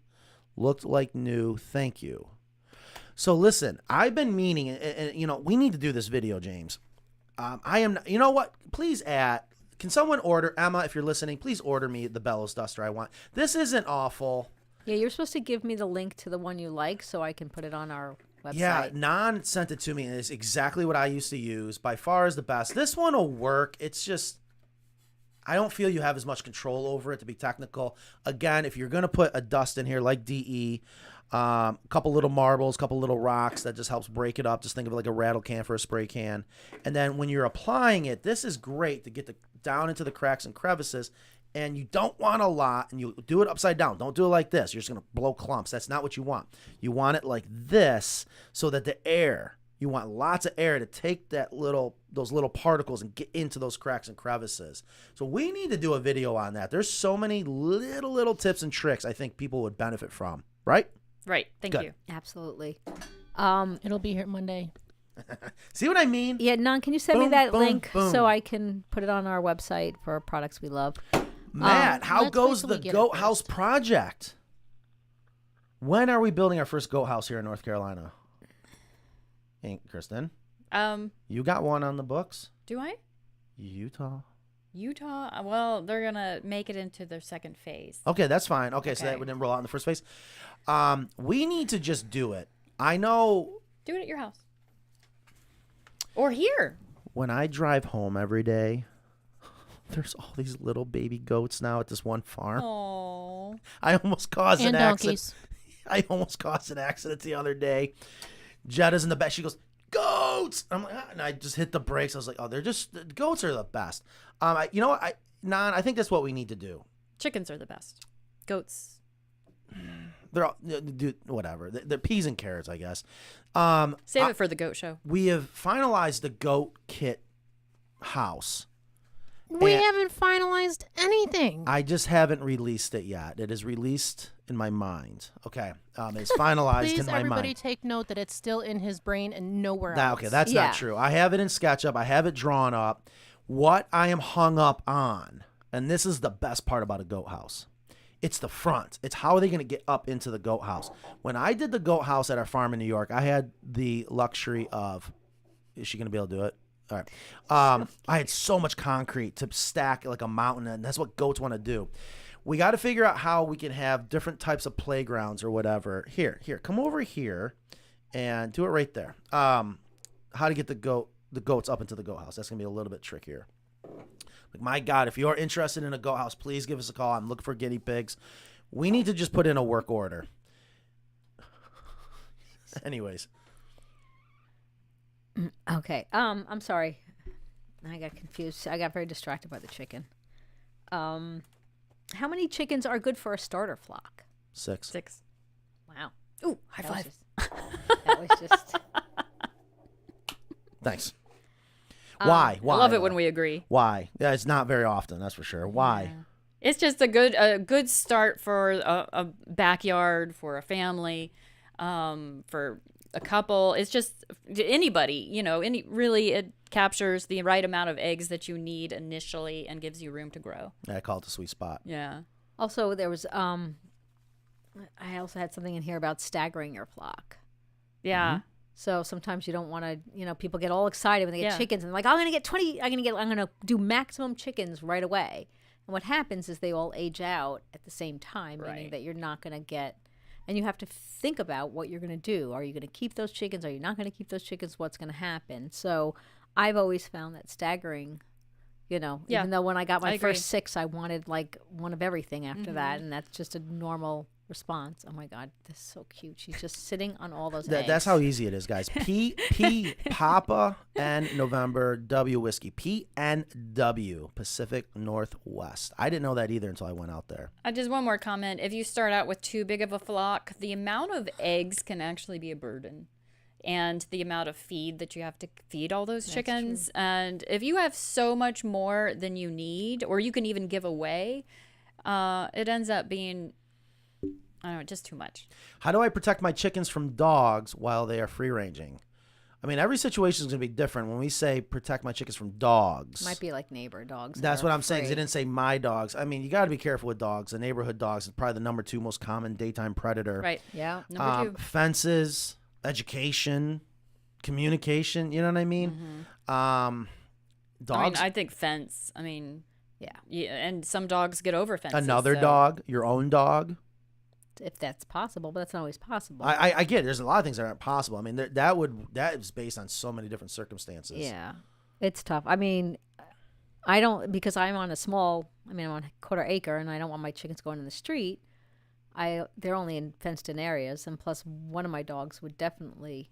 looked like new. Thank you. So listen, I've been meaning, and we need to do this video, James. You know what? Please can someone order, Emma, if you're listening, please order me the bellows duster I want. This isn't awful. Yeah, you're supposed to give me the link to the one you like so I can put it on our website. Yeah, Nan sent it to me, and it's exactly what I used to use. By far is the best. This one will work. It's just, I don't feel you have as much control over it, to be technical. Again, if you're going to put a dust in here like DE, a couple little marbles, couple little rocks, that just helps break it up. Just think of it like a rattle can for a spray can. And then when you're applying it, this is great to get down into the cracks and crevices. And you don't want a lot, and you do it upside down. Don't do it like this. You're just going to blow clumps. That's not what you want. You want it like this so that you want lots of air to take those little particles and get into those cracks and crevices. So we need to do a video on that. There's so many little tips and tricks I think people would benefit from, right? Right. Thank Good. you. Absolutely. It'll be here Monday. See what I mean? Yeah, Nan, can you send me Boom, that boom, link boom. so I can put it on our website for products we love? Matt, how let's goes wait till the we get it goat first. house project? When are we building our first goat house here in North Carolina? Hey, Kristen, you got one on the books? Do I? Utah. Well, they're gonna make it into their second phase. Okay, that's fine. Okay, so that Okay. didn't roll out in the first phase. We need to just do it. I know Do it at your house. Or here. when I drive home every day, there's all these little baby goats now at this one farm. Oh. I almost caused And an accident. donkeys. I almost caused an accident the other day. Jetta's in the back. She goes, "Goats!" I'm like, and I just hit the brakes. I was like, "Oh, the goats are the best." You know what? Nan, I think that's what we need to do. Chickens are the best. Goats. They're all, whatever. They're peas and carrots, I guess. Save it for the goat show. We have finalized the goat kit house. We And- haven't finalized anything. I just haven't released it yet. It is released in my mind. Okay, it's finalized Please, in my everybody, mind. take note that it's still in his brain and nowhere else. Okay, that's Yeah. not true. I have it in SketchUp. I have it drawn up. What I am hung up on, and this is the best part about a goat house, it's the front. It's how are they going to get up into the goat house. When I did the goat house at our farm in New York, I had the luxury of, is she going to be able to do it? All right. I had so much concrete to stack like a mountain, and that's what goats want to do. We got to figure out how we can have different types of playgrounds or whatever. Here, come over here and do it right there. How to get the goats up into the goat house. That's gonna be a little bit trickier. Like, my God, if you're interested in a goat house, please give us a call. I'm looking for guinea pigs. We need to just put in a work order. Anyways. Okay. I'm sorry. I got confused. I got very distracted by the chicken. How many chickens are good for a starter flock? 6. 6. Wow. Ooh, high That was five. That was just. Thanks. Why? I love it when we agree. Why? Yeah, it's not very often, that's for sure. Why? Yeah. It's just a good start for a backyard, for a family, for a couple. It's just anybody, really it captures the right amount of eggs that you need initially and gives you room to grow. Yeah, I call it the sweet spot. Yeah. Also, there was I also had something in here about staggering your flock. Yeah. So sometimes you don't want to, people get all excited when they get Yeah. chickens and like, I'm going to get 20, I'm going to do maximum chickens right away. And what happens is they all age out at the same time, meaning Right. that you're not going to get, and you have to think about what you're going to do. Are you going to keep those chickens? Are you not going to keep those chickens? What's going to happen? So I've always found that staggering, Yeah, even though when I got I my agree. first 6, I wanted like one of everything after that. And that's just a normal response. Oh my God, this is so cute. She's just sitting on all those eggs. That's how easy it is, guys. P Papa N November W Whiskey. PNW Pacific Northwest. I didn't know that either until I went out there. Just one more comment. If you start out with too big of a flock, the amount of eggs can actually be a burden. And the amount of feed that you have to feed all those chickens. And if you have so much more than you need, or you can even give away, it ends up being, I don't know, just too much. How do I protect my chickens from dogs while they are free ranging? I mean, every situation is going to be different. When we say protect my chickens from dogs, Might be like neighbor dogs. that's that what are I'm saying. 'Cause free. They didn't say my dogs. I mean, you got to be careful with dogs. The neighborhood dogs is probably the number 2 most common daytime predator. Right. Yeah. Number 2. Fences, education, communication. You know what I mean? Dogs. I think fence. Yeah. And some dogs get over fences. Another so- dog, your own dog. If that's possible, but that's not always possible. I get it. There's a lot of things that aren't possible. I mean, that is based on so many different circumstances. Yeah, it's tough. I mean, I don't, because I'm on I'm on a quarter acre, and I don't want my chickens going in the street. They're only in fenced in areas, and plus one of my dogs would definitely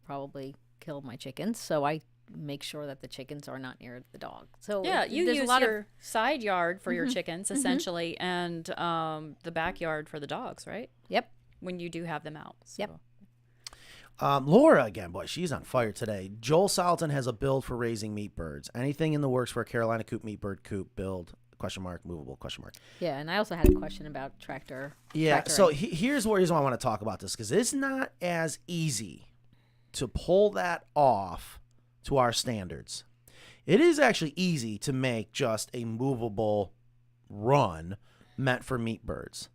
probably kill my chickens, so I make sure that the chickens are not near the dog. So Yeah, you there's use a lot your side yard for your chickens, essentially, and the backyard for the dogs, right? Yep. When you do have them out. So. Yep. Laura again, boy, she's on fire today. Joel Salton has a build for raising meat birds. Anything in the works for a Carolina Coop meat bird coop build? ? Movable ? Yeah, and I also had a question about tractor. Yeah. tractoring. So here's the reason why I want to talk about this, because it's not as easy to pull that off to our standards. It is actually easy to make just a movable run meant for meat birds.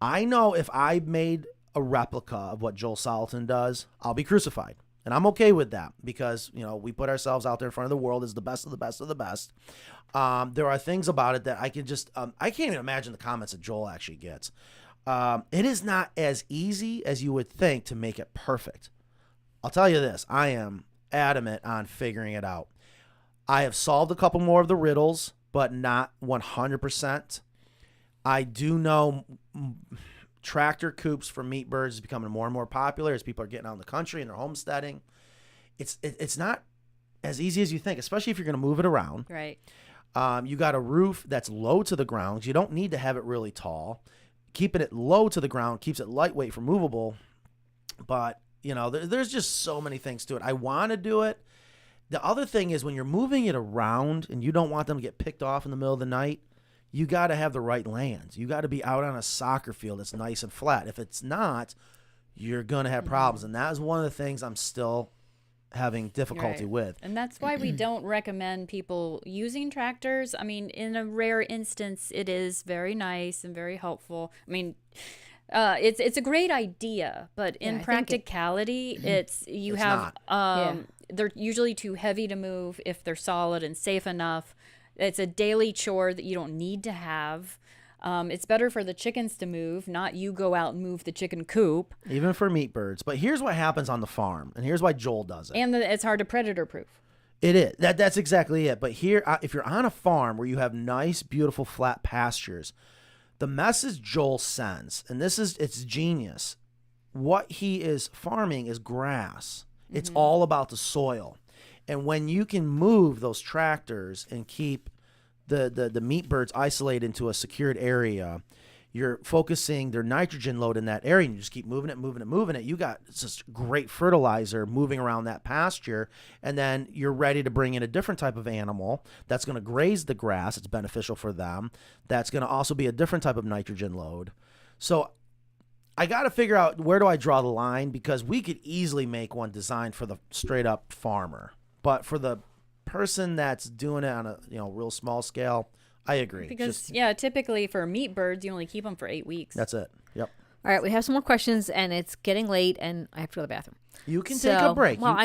I know if I made a replica of what Joel Salatin does, I'll be crucified. And I'm okay with that because, we put ourselves out there in front of the world as the best of the best of the best. There are things about it that I can just, I can't even imagine the comments that Joel actually gets. It is not as easy as you would think to make it perfect. I'll tell you this, I am adamant on figuring it out. I have solved a couple more of the riddles, but not 100%. I do know tractor coops for meat birds is becoming more and more popular as people are getting out in the country and they're homesteading. It's not as easy as you think, especially if you're going to move it around. Right. You got a roof that's low to the ground. You don't need to have it really tall. Keeping it low to the ground keeps it lightweight for movable. But, there's just so many things to it. I want to do it. The other thing is when you're moving it around and you don't want them to get picked off in the middle of the night, you got to have the right land. You got to be out on a soccer field that's nice and flat. If it's not, you're going to have problems. And that is one of the things I'm still having difficulty Right. with. And that's why we don't recommend people using tractors. In a rare instance, it is very nice and very helpful. It's a great idea, but in I think practicality, you It's have they're usually too heavy to move if they're solid and safe enough. It's a daily chore that you don't need to have. It's better for the chickens to move, not you go out and move the chicken coop. Even for meat birds. But here's what happens on the farm, and here's why Joel does it. And it's hard to predator proof. It is. That's exactly it. But here, if you're on a farm where you have nice, beautiful, flat pastures, the message Joel sends, and it's genius. What he is farming is grass. It's all about the soil. And when you can move those tractors and keep the meat birds isolated into a secured area, you're focusing their nitrogen load in that area, and you just keep moving it. You got just great fertilizer moving around that pasture, and then you're ready to bring in a different type of animal that's going to graze the grass. It's beneficial for them. That's going to also be a different type of nitrogen load. So I got to figure out, where do I draw the line? Because we could easily make one designed for the straight up farmer, but for the person that's doing it on a real small scale, I agree. Because typically for meat birds, you only keep them for 8 weeks. That's it. Yep. All right, we have some more questions, and it's getting late, and I have to go to the bathroom. You can take a break. Well,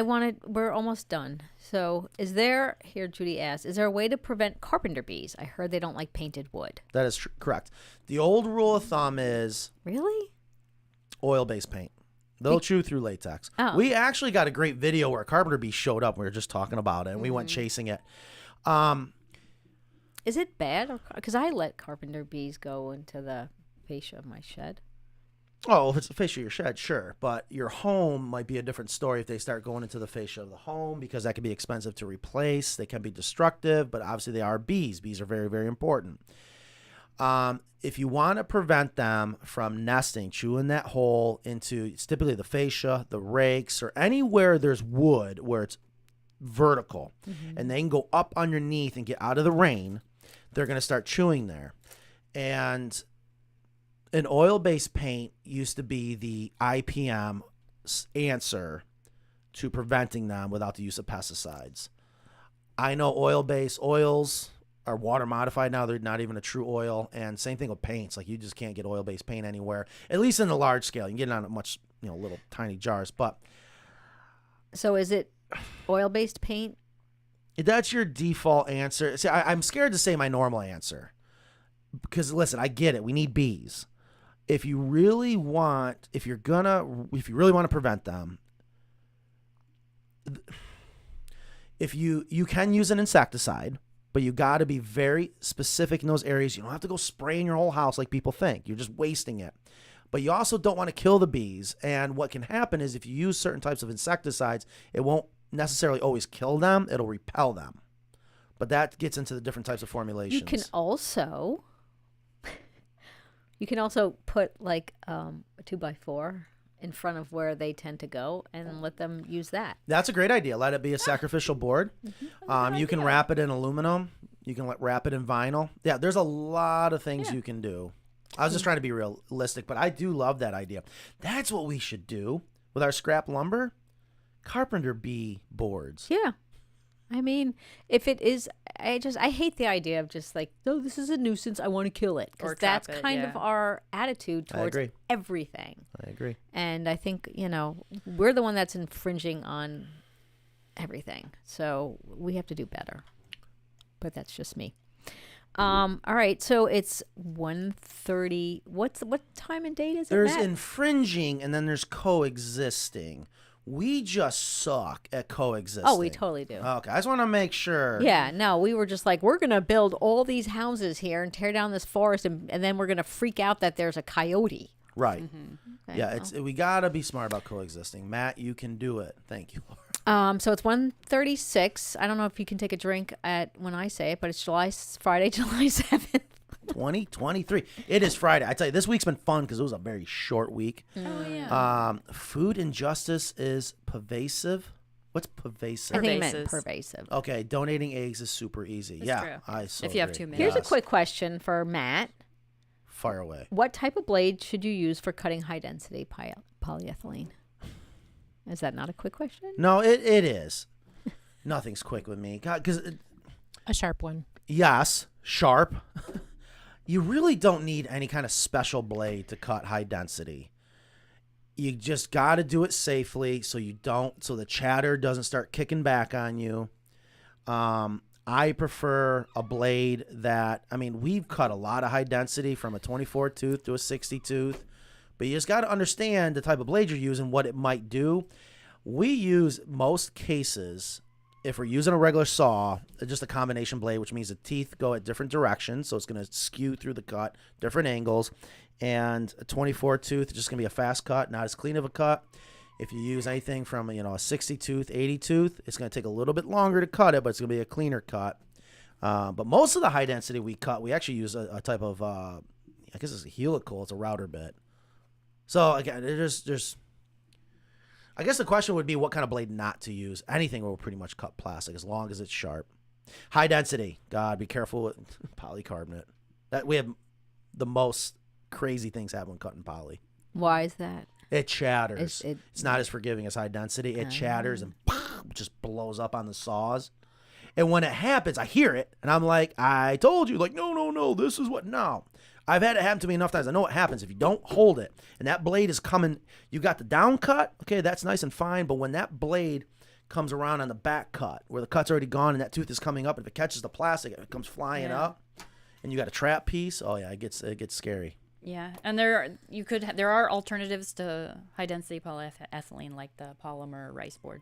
we're almost done. So here Judy asks, is there a way to prevent carpenter bees? I heard they don't like painted wood. That is correct. The old rule of thumb is Really? oil-based paint. They'll chew through latex. Oh. We actually got a great video where a carpenter bee showed up. We were just talking about it, and we went chasing it. Is it bad? Because I let carpenter bees go into the fascia of my shed. Oh, if it's the fascia of your shed, sure. But your home might be a different story if they start going into the fascia of the home, because that can be expensive to replace. They can be destructive, but obviously they are bees. Bees are very, very important. If you want to prevent them from nesting, chewing that hole into typically the fascia, the rakes, or anywhere there's wood where it's vertical, and they can go up underneath and get out of the rain, they're going to start chewing there. And an oil-based paint used to be the IPM answer to preventing them without the use of pesticides. I know oil-based oils are water modified now. They're not even a true oil. And same thing with paints. Like, you just can't get oil-based paint anywhere, at least in the large scale. You can get it on much, little tiny jars. But So is it oil-based paint? that's your default answer. See, I'm scared to say my normal answer, because listen, I get it. We need bees. If you really want to prevent them, if you can use an insecticide, but you got to be very specific in those areas. You don't have to go spraying your whole house like people think. You're just wasting it. But you also don't want to kill the bees. And what can happen is, if you use certain types of insecticides, it won't necessarily always kill them. It'll repel them. But that gets into the different types of formulations. You can also put like a 2x4 in front of where they tend to go and let them use that. That's a great idea. Let it be a sacrificial board. You can wrap it in aluminum. You can wrap it in vinyl. Yeah, there's a lot of things you can do. I was just trying to be realistic, but I do love that idea. That's what we should do with our scrap lumber. Carpenter bee boards. Yeah. I mean, if it is, I hate the idea of just like, no, this is a nuisance, I want to kill it. Or Because that's trap it, kind of our attitude I towards agree. everything. I agree. And I think, we're the one that's infringing on everything. So we have to do better. But that's just me. All right, so it's 1:30. What time and date is it? There's Matt? infringing, and then there's coexisting. We just suck at coexisting. Oh, we totally do. Okay, I just want to make sure. Yeah, no, we were just like, we're going to build all these houses here and tear down this forest, and then we're going to freak out that there's a coyote. Right. Okay, Yeah, we got to be smart about coexisting. Matt, you can do it. Thank you, Laura. So it's 1:36. I don't know if you can take a drink when I say it, but it's Friday, July 7th. 2023. It is Friday. I tell you, this week's been fun because it was a very short week. Oh, yeah. Food injustice is pervasive. What's pervasive? I think it meant Pervasive. pervasive. Okay, donating eggs is super easy. That's yeah, true. I so If you have agree. 2 minutes. Here's a Yes. quick question for Matt. Fire away. What type of blade should you use for cutting high-density polyethylene? Is that not a quick question? No, it is. Nothing's quick with me. God, because A sharp one. yes, sharp. You really don't need any kind of special blade to cut high density. You just got to do it safely so the chatter doesn't start kicking back on you. I prefer a blade we've cut a lot of high density from a 24 tooth to a 60 tooth, but you just got to understand the type of blade you're using, what it might do. We use most cases, if we're using a regular saw, just a combination blade, which means the teeth go at different directions, so it's going to skew through the cut, different angles. And a 24 tooth is just going to be a fast cut, not as clean of a cut. If you use anything from a 60 tooth, 80 tooth, it's going to take a little bit longer to cut it, but it's going to be a cleaner cut. But most of the high density we cut, we actually use a type of, I guess it's a helical, it's a router bit. So again, I guess the question would be what kind of blade not to use. Anything will pretty much cut plastic as long as it's sharp. High density, God, be careful with polycarbonate. That we have the most crazy things happen when cutting poly. Why is that? It chatters. It's not as forgiving as high density. It chatters and just blows up on the saws. And when it happens, I hear it, and I'm like, I told you, like, no, this is what, no. I've had it happen to me enough times. I know what happens if you don't hold it, and that blade is coming. You got the down cut, okay, that's nice and fine, but when that blade comes around on the back cut, where the cut's already gone and that tooth is coming up, and if it catches the plastic, it comes flying up, and you got a trap piece, oh yeah, it gets scary. Yeah, and there are alternatives to high density polyethylene like the polymer rice board.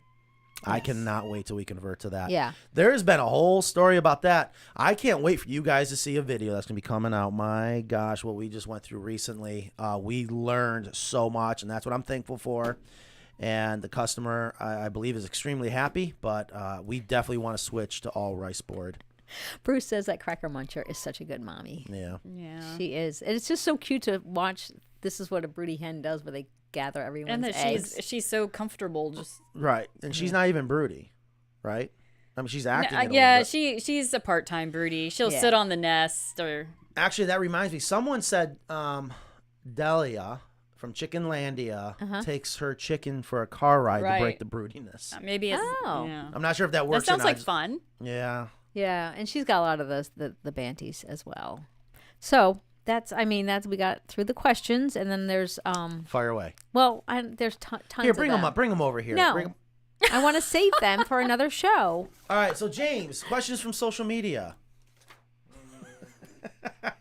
I cannot wait till we convert to that. Yeah. There's been a whole story about that. I can't wait for you guys to see a video that's going to be coming out. My gosh, what we just went through recently. We learned so much, and that's what I'm thankful for. And the customer, I believe, is extremely happy, but we definitely want to switch to all rice board. Bruce says that Cracker Muncher is such a good mommy. Yeah. Yeah. She is. And it's just so cute to watch. This is what a broody hen does, where they gather everyone's And that eggs. she's so comfortable just Right. And she's not even broody, right? I mean, she's acting it a yeah, little bit. she's a part-time broody. She'll Yeah. sit on the nest or Actually, that reminds me. Someone said Delia from Chickenlandia takes her chicken for a car ride to break the broodiness. maybe it's Oh. I'm not sure if that That works sounds or not. like fun. Yeah. Yeah, and she's got a lot of the banties as well. So that's we got through the questions, and then there's Fire away. there's tons. Here, bring of them up. Bring them over here. No. Bring 'em- I want to save them for another show. All right. So James, questions from social media.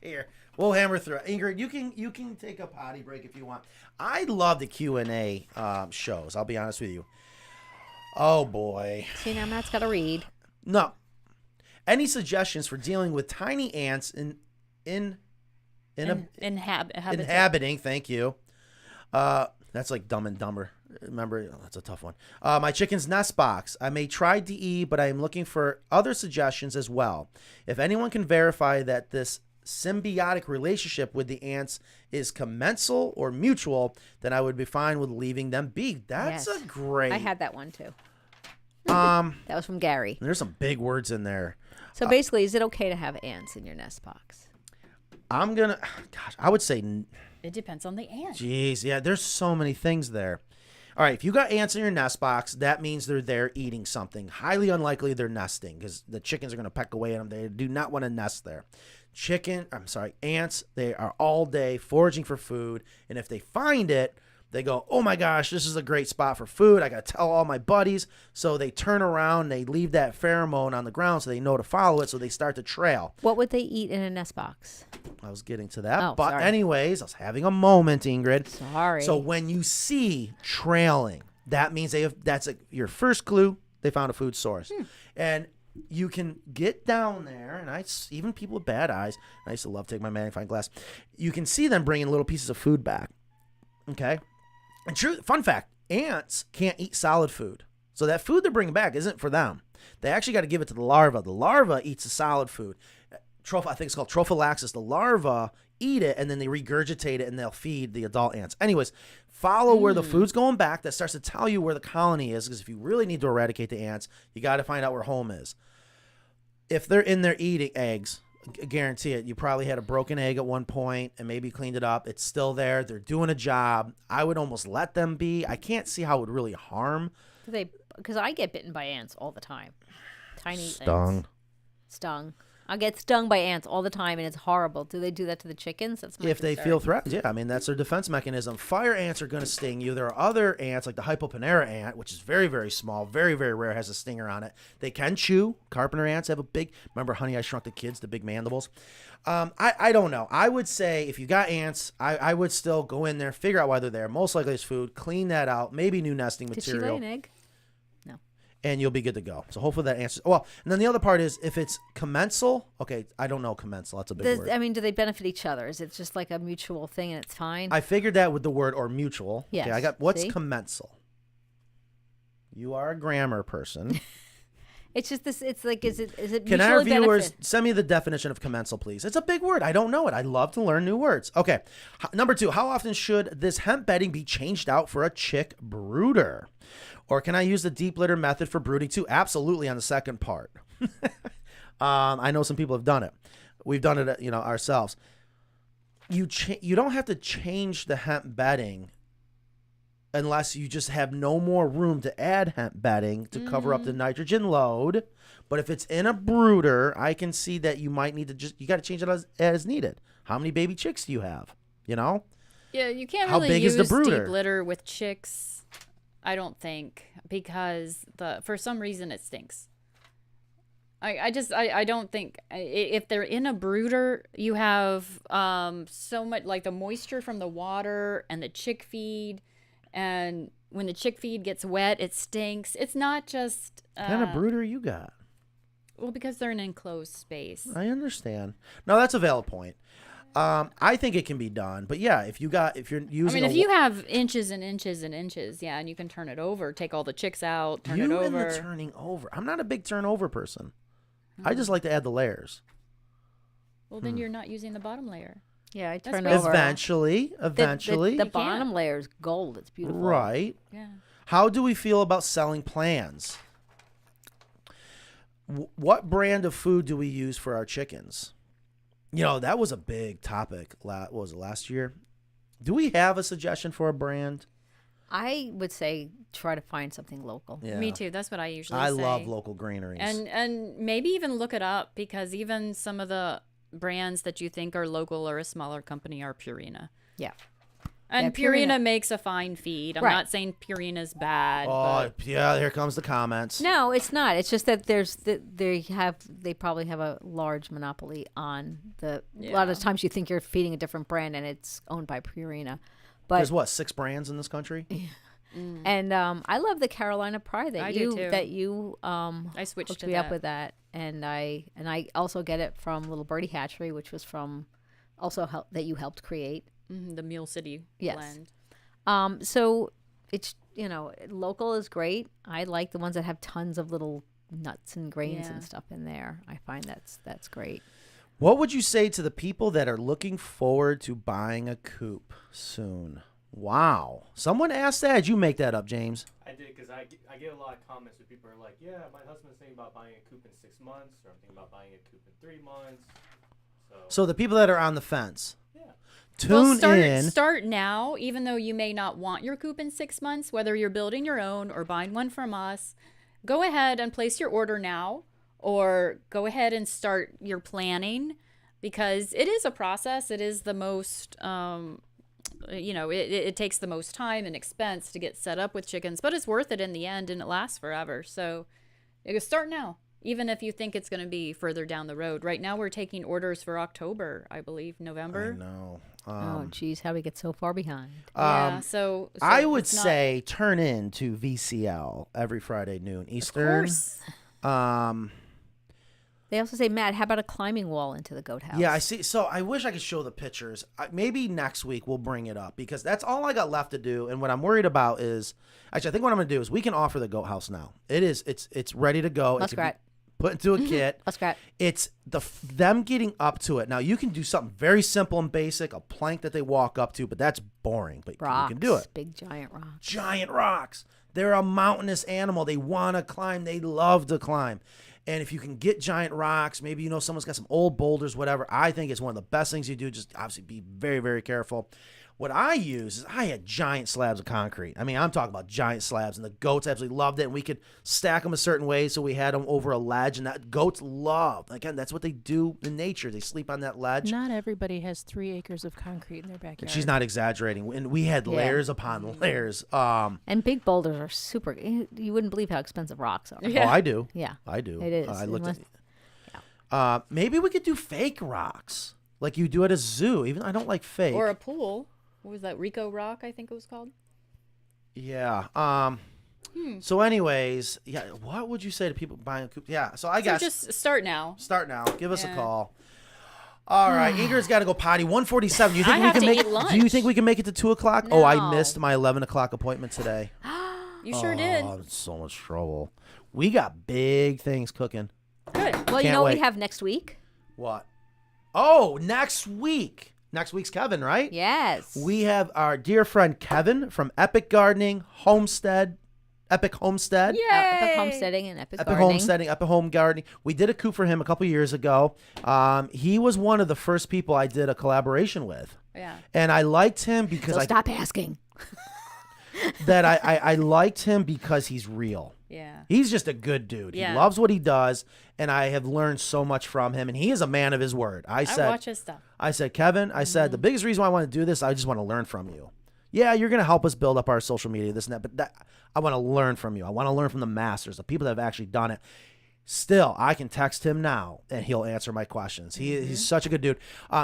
Here, we'll hammer through it. Ingrid, you can take a potty break if you want. I love the Q&A shows. I'll be honest with you. Oh boy. See, now Matt's got to read. No. Any suggestions for dealing with tiny ants inhabiting? Thank you. That's like Dumb and Dumber. Remember, that's a tough one. My chicken's nest box. I may try DE, but I am looking for other suggestions as well. If anyone can verify that this symbiotic relationship with the ants is commensal or mutual, then I would be fine with leaving them be. That's Yes. a great. I had that one too. That was from Gary. There's some big words in there. So basically, is it okay to have ants in your nest box? I would say, It depends on the ant. geez, yeah, there's so many things there. All right, if you got ants in your nest box, that means they're there eating something. Highly unlikely they're nesting because the chickens are going to peck away at them. They do not want to nest there. Ants, they are all day foraging for food, and if they find it, they go, oh my gosh, this is a great spot for food. I got to tell all my buddies. So they turn around, they leave that pheromone on the ground so they know to follow it, so they start to trail. What would they eat in a nest box? I was getting to that. Oh, but sorry. anyways, I was having a moment, Ingrid. Sorry. So when you see trailing, that means your first clue. They found a food source. And you can get down there, and even people with bad eyes, I used to love taking my magnifying glass. You can see them bringing little pieces of food back. Okay? And fun fact, ants can't eat solid food. So that food they're bringing back isn't for them. They actually got to give it to the larva. The larva eats the solid food. I think it's called trophallaxis. The larva eat it, and then they regurgitate it, and they'll feed the adult ants. Anyways, follow where the food's going back. That starts to tell you where the colony is, because if you really need to eradicate the ants, you got to find out where home is. If they're in there eating eggs, I guarantee it, you probably had a broken egg at one point and maybe cleaned it up. It's still there. They're doing a job. I would almost let them be. I can't see how it would really harm. Because I get bitten by ants all the time. Tiny Stung. ants. Stung. I get stung by ants all the time, and it's horrible. Do they do that to the chickens? That's my If they concern. feel threatened, yeah, I mean that's their defense mechanism. Fire ants are going to sting you. There are other ants like the Hypoponera ant, which is very, very small, very, very rare, has a stinger on it. They can chew. Carpenter ants have a big. Remember, Honey, I Shrunk the Kids, the big mandibles. I don't know. I would say if you got ants, I would still go in there, figure out why they're there. Most likely it's food. Clean that out. Maybe new nesting Did she material. lay an egg? And you'll be good to go. So hopefully that answers. Well, and then the other part is if it's commensal. Okay, I don't know commensal. That's a big word. I mean, do they benefit each other? Is it just like a mutual thing and it's fine? I figured that with the word or mutual. Yes. Okay, I got what's See? commensal. You are a grammar person. It's just this. It's like, is it Can our mutually viewers benefit? send me the definition of commensal, please? It's a big word. I don't know it. I love to learn new words. Okay. Number 2, how often should this hemp bedding be changed out for a chick brooder? Or can I use the deep litter method for brooding too? Absolutely on the second part. I know some people have done it. We've done it, ourselves. You don't have to change the hemp bedding unless you just have no more room to add hemp bedding to cover up the nitrogen load. But if it's in a brooder, I can see that you might need to you got to change it as needed. How many baby chicks do you have? Yeah, you can't How really big is use the brooder? deep litter with chicks, I don't think, because for some reason it stinks. I don't think if they're in a brooder, you have so much like the moisture from the water and the chick feed, and when the chick feed gets wet, it stinks. It's not just What kind of brooder you got? well, because they're in an enclosed space. I understand. No, that's a valid point. I think it can be done, but yeah, if you're using, If you have inches and inches and inches, yeah, and you can turn it over, take all the chicks out, turn it and over. the turning over, I'm not a big turnover person. I just like to add the layers. Well, then you're not using the bottom layer. Yeah, I That's turn right. over. Eventually. The You bottom can't. layer is gold. It's beautiful. Right. Yeah. How do we feel about selling plans? What brand of food do we use for our chickens? That was a big topic. What was it, last year? Do we have a suggestion for a brand? I would say try to find something local. Yeah. Me too. That's what I usually I say. love local granaries. And maybe even look it up, because even some of the brands that you think are local or a smaller company are Purina. Yeah. And Yeah, Purina- Purina makes a fine feed. I'm Right. not saying Purina's bad. oh, yeah, here comes the comments. No, it's not. It's just that they probably have a large monopoly on a lot of Yeah. times you think you're feeding a different brand and it's owned by Purina. But There's 6 brands in this country? and I love the Carolina Pride that I do too. I switched hooked to me up that. with that, and I also get it from Little Birdie Hatchery, which was from also that you helped create. The Mule City Yes. blend. So it's local is great. I like the ones that have tons of little nuts and grains Yeah. and stuff in there. I find that's great. What would you say to the people that are looking forward to buying a coop soon? Wow. Someone asked that. Did you make that up, James? I did, because I get a lot of comments where people are like, yeah, my husband's thinking about buying a coop in 6 months, or I'm thinking about buying a coop in 3 months. So the people that are on the fence, Yeah. tune Well, in. start now, even though you may not want your coop in 6 months, whether you're building your own or buying one from us. Go ahead and place your order now, or go ahead and start your planning, because it is a process. It is the most, it takes the most time and expense to get set up with chickens, but it's worth it in the end, and it lasts forever. So start now, even if you think it's going to be further down the road. Right now, we're taking orders for October, I believe, November. I know. Oh, geez, how we get so far behind. Yeah, so I would it's not- say turn in to VCL every Friday noon of Eastern. course. They also say, Matt, how about a climbing wall into the goat house? Yeah, I see. So I wish I could show the pictures. Maybe next week we'll bring it up, because that's all I got left to do. And what I'm worried about is, actually, I think what I'm going to do is we can offer the goat house now. It's ready to go. It can be Muskrat. put into a kit. Muskrat. It's them getting up to it. Now you can do something very simple and basic, a plank that they walk up to, but that's boring. But Rocks. you can do it. Big giant rocks. Giant rocks. They're a mountainous animal. They want to climb. They love to climb. And if you can get giant rocks, maybe someone's got some old boulders, whatever. I think it's one of the best things you do. Just obviously be very, very careful. What I use is I had giant slabs of concrete. I mean, I'm talking about giant slabs, and the goats absolutely loved it. And we could stack them a certain way, so we had them over a ledge, and that goats loved. Again, that's what they do in nature. They sleep on that ledge. Not everybody has 3 acres of concrete in their backyard. And she's not exaggerating. And we had layers upon layers. And big boulders are super. You wouldn't believe how expensive rocks are. Yeah. Oh, I do. Yeah. I do. It is. I looked Unless- at. Maybe we could do fake rocks, like you do at a zoo. Even I don't like fake. Or a pool. What was that? Rico Rock, I think it was called. Yeah. So, anyways, yeah. What would you say to people buying a coop? Yeah. So I guess just start now. start now. Give us a Yeah. call. All right, Ingrid's got to go potty. 1:47. You think I we have can to make? eat lunch. Do you think we can make it to 2:00? Oh, I No. missed my 11:00 appointment today. You sure did. Oh, I'm in so much trouble. We got big things cooking. Good. Well, you Can't know what wait. we have next week? What? Oh, next week. Next week's Kevin, right? Yes. We have our dear friend Kevin from Epic Gardening, Epic Homestead. Epic homesteading and epic, Epic gardening. Homesteading, Epic Home Gardening. We did a coop for him a couple years ago. He was one of the first people I did a collaboration with. Yeah. And I liked him because So stop asking. I liked him because he's real. Yeah. He's just a good dude. Yeah. He loves what he does, and I have learned so much from him. And he is a man of his word. I watch his stuff. I said, Kevin, I said, the biggest reason why I want to do this, I just want to learn from you. Yeah, you're going to help us build up our social media, this and that, but I want to learn from you. I want to learn from the masters, the people that have actually done it. Still, I can text him now, and he'll answer my questions. He's such a good dude.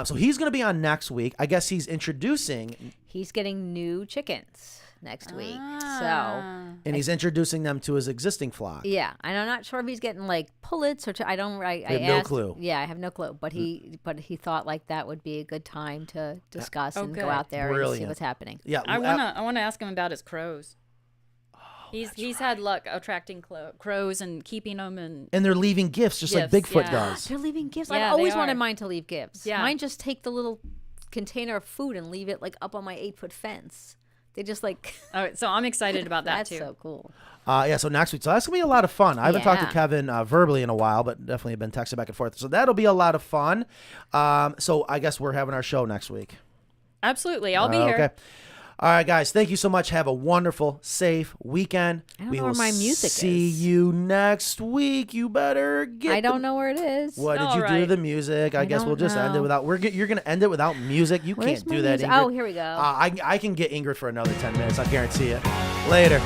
So he's going to be on next week. I guess he's introducing. He's getting new chickens next week. So, And he's introducing them to his existing flock. yeah, and I'm not sure if he's getting like pullets or I don't. I have no asked- clue. Yeah, I have no clue. But he thought like that would be a good time to discuss and good. go out there and see Brilliant. what's happening. Yeah, I wanna ask him about his crows. He's had luck attracting crows and keeping them and and they're leaving gifts just like Gifts, Bigfoot yeah. does. They're leaving gifts. Yeah, I've they always wanted are. mine to leave gifts. Yeah. Mine just take the little container of food and leave it like up on my 8-foot fence. They just like oh, so I'm excited about that that's too. so cool. Yeah, so next week. So that's going to be a lot of fun. I haven't talked to Yeah. Kevin verbally in a while, but definitely been texting back and forth. So that'll be a lot of fun. So I guess we're having our show next week. Absolutely, I'll be here. Okay. All right, guys. Thank you so much. Have a wonderful, safe weekend. I don't We know will where my music see is. you next week. You better get I don't know where it is. What did All you do to right. the music? I guess we'll don't just end it know. without. You're going to end it without music. You Where's can't my do that, music? Ingrid. Oh, here we go. I can get Ingrid for another 10 minutes. I guarantee it. Later.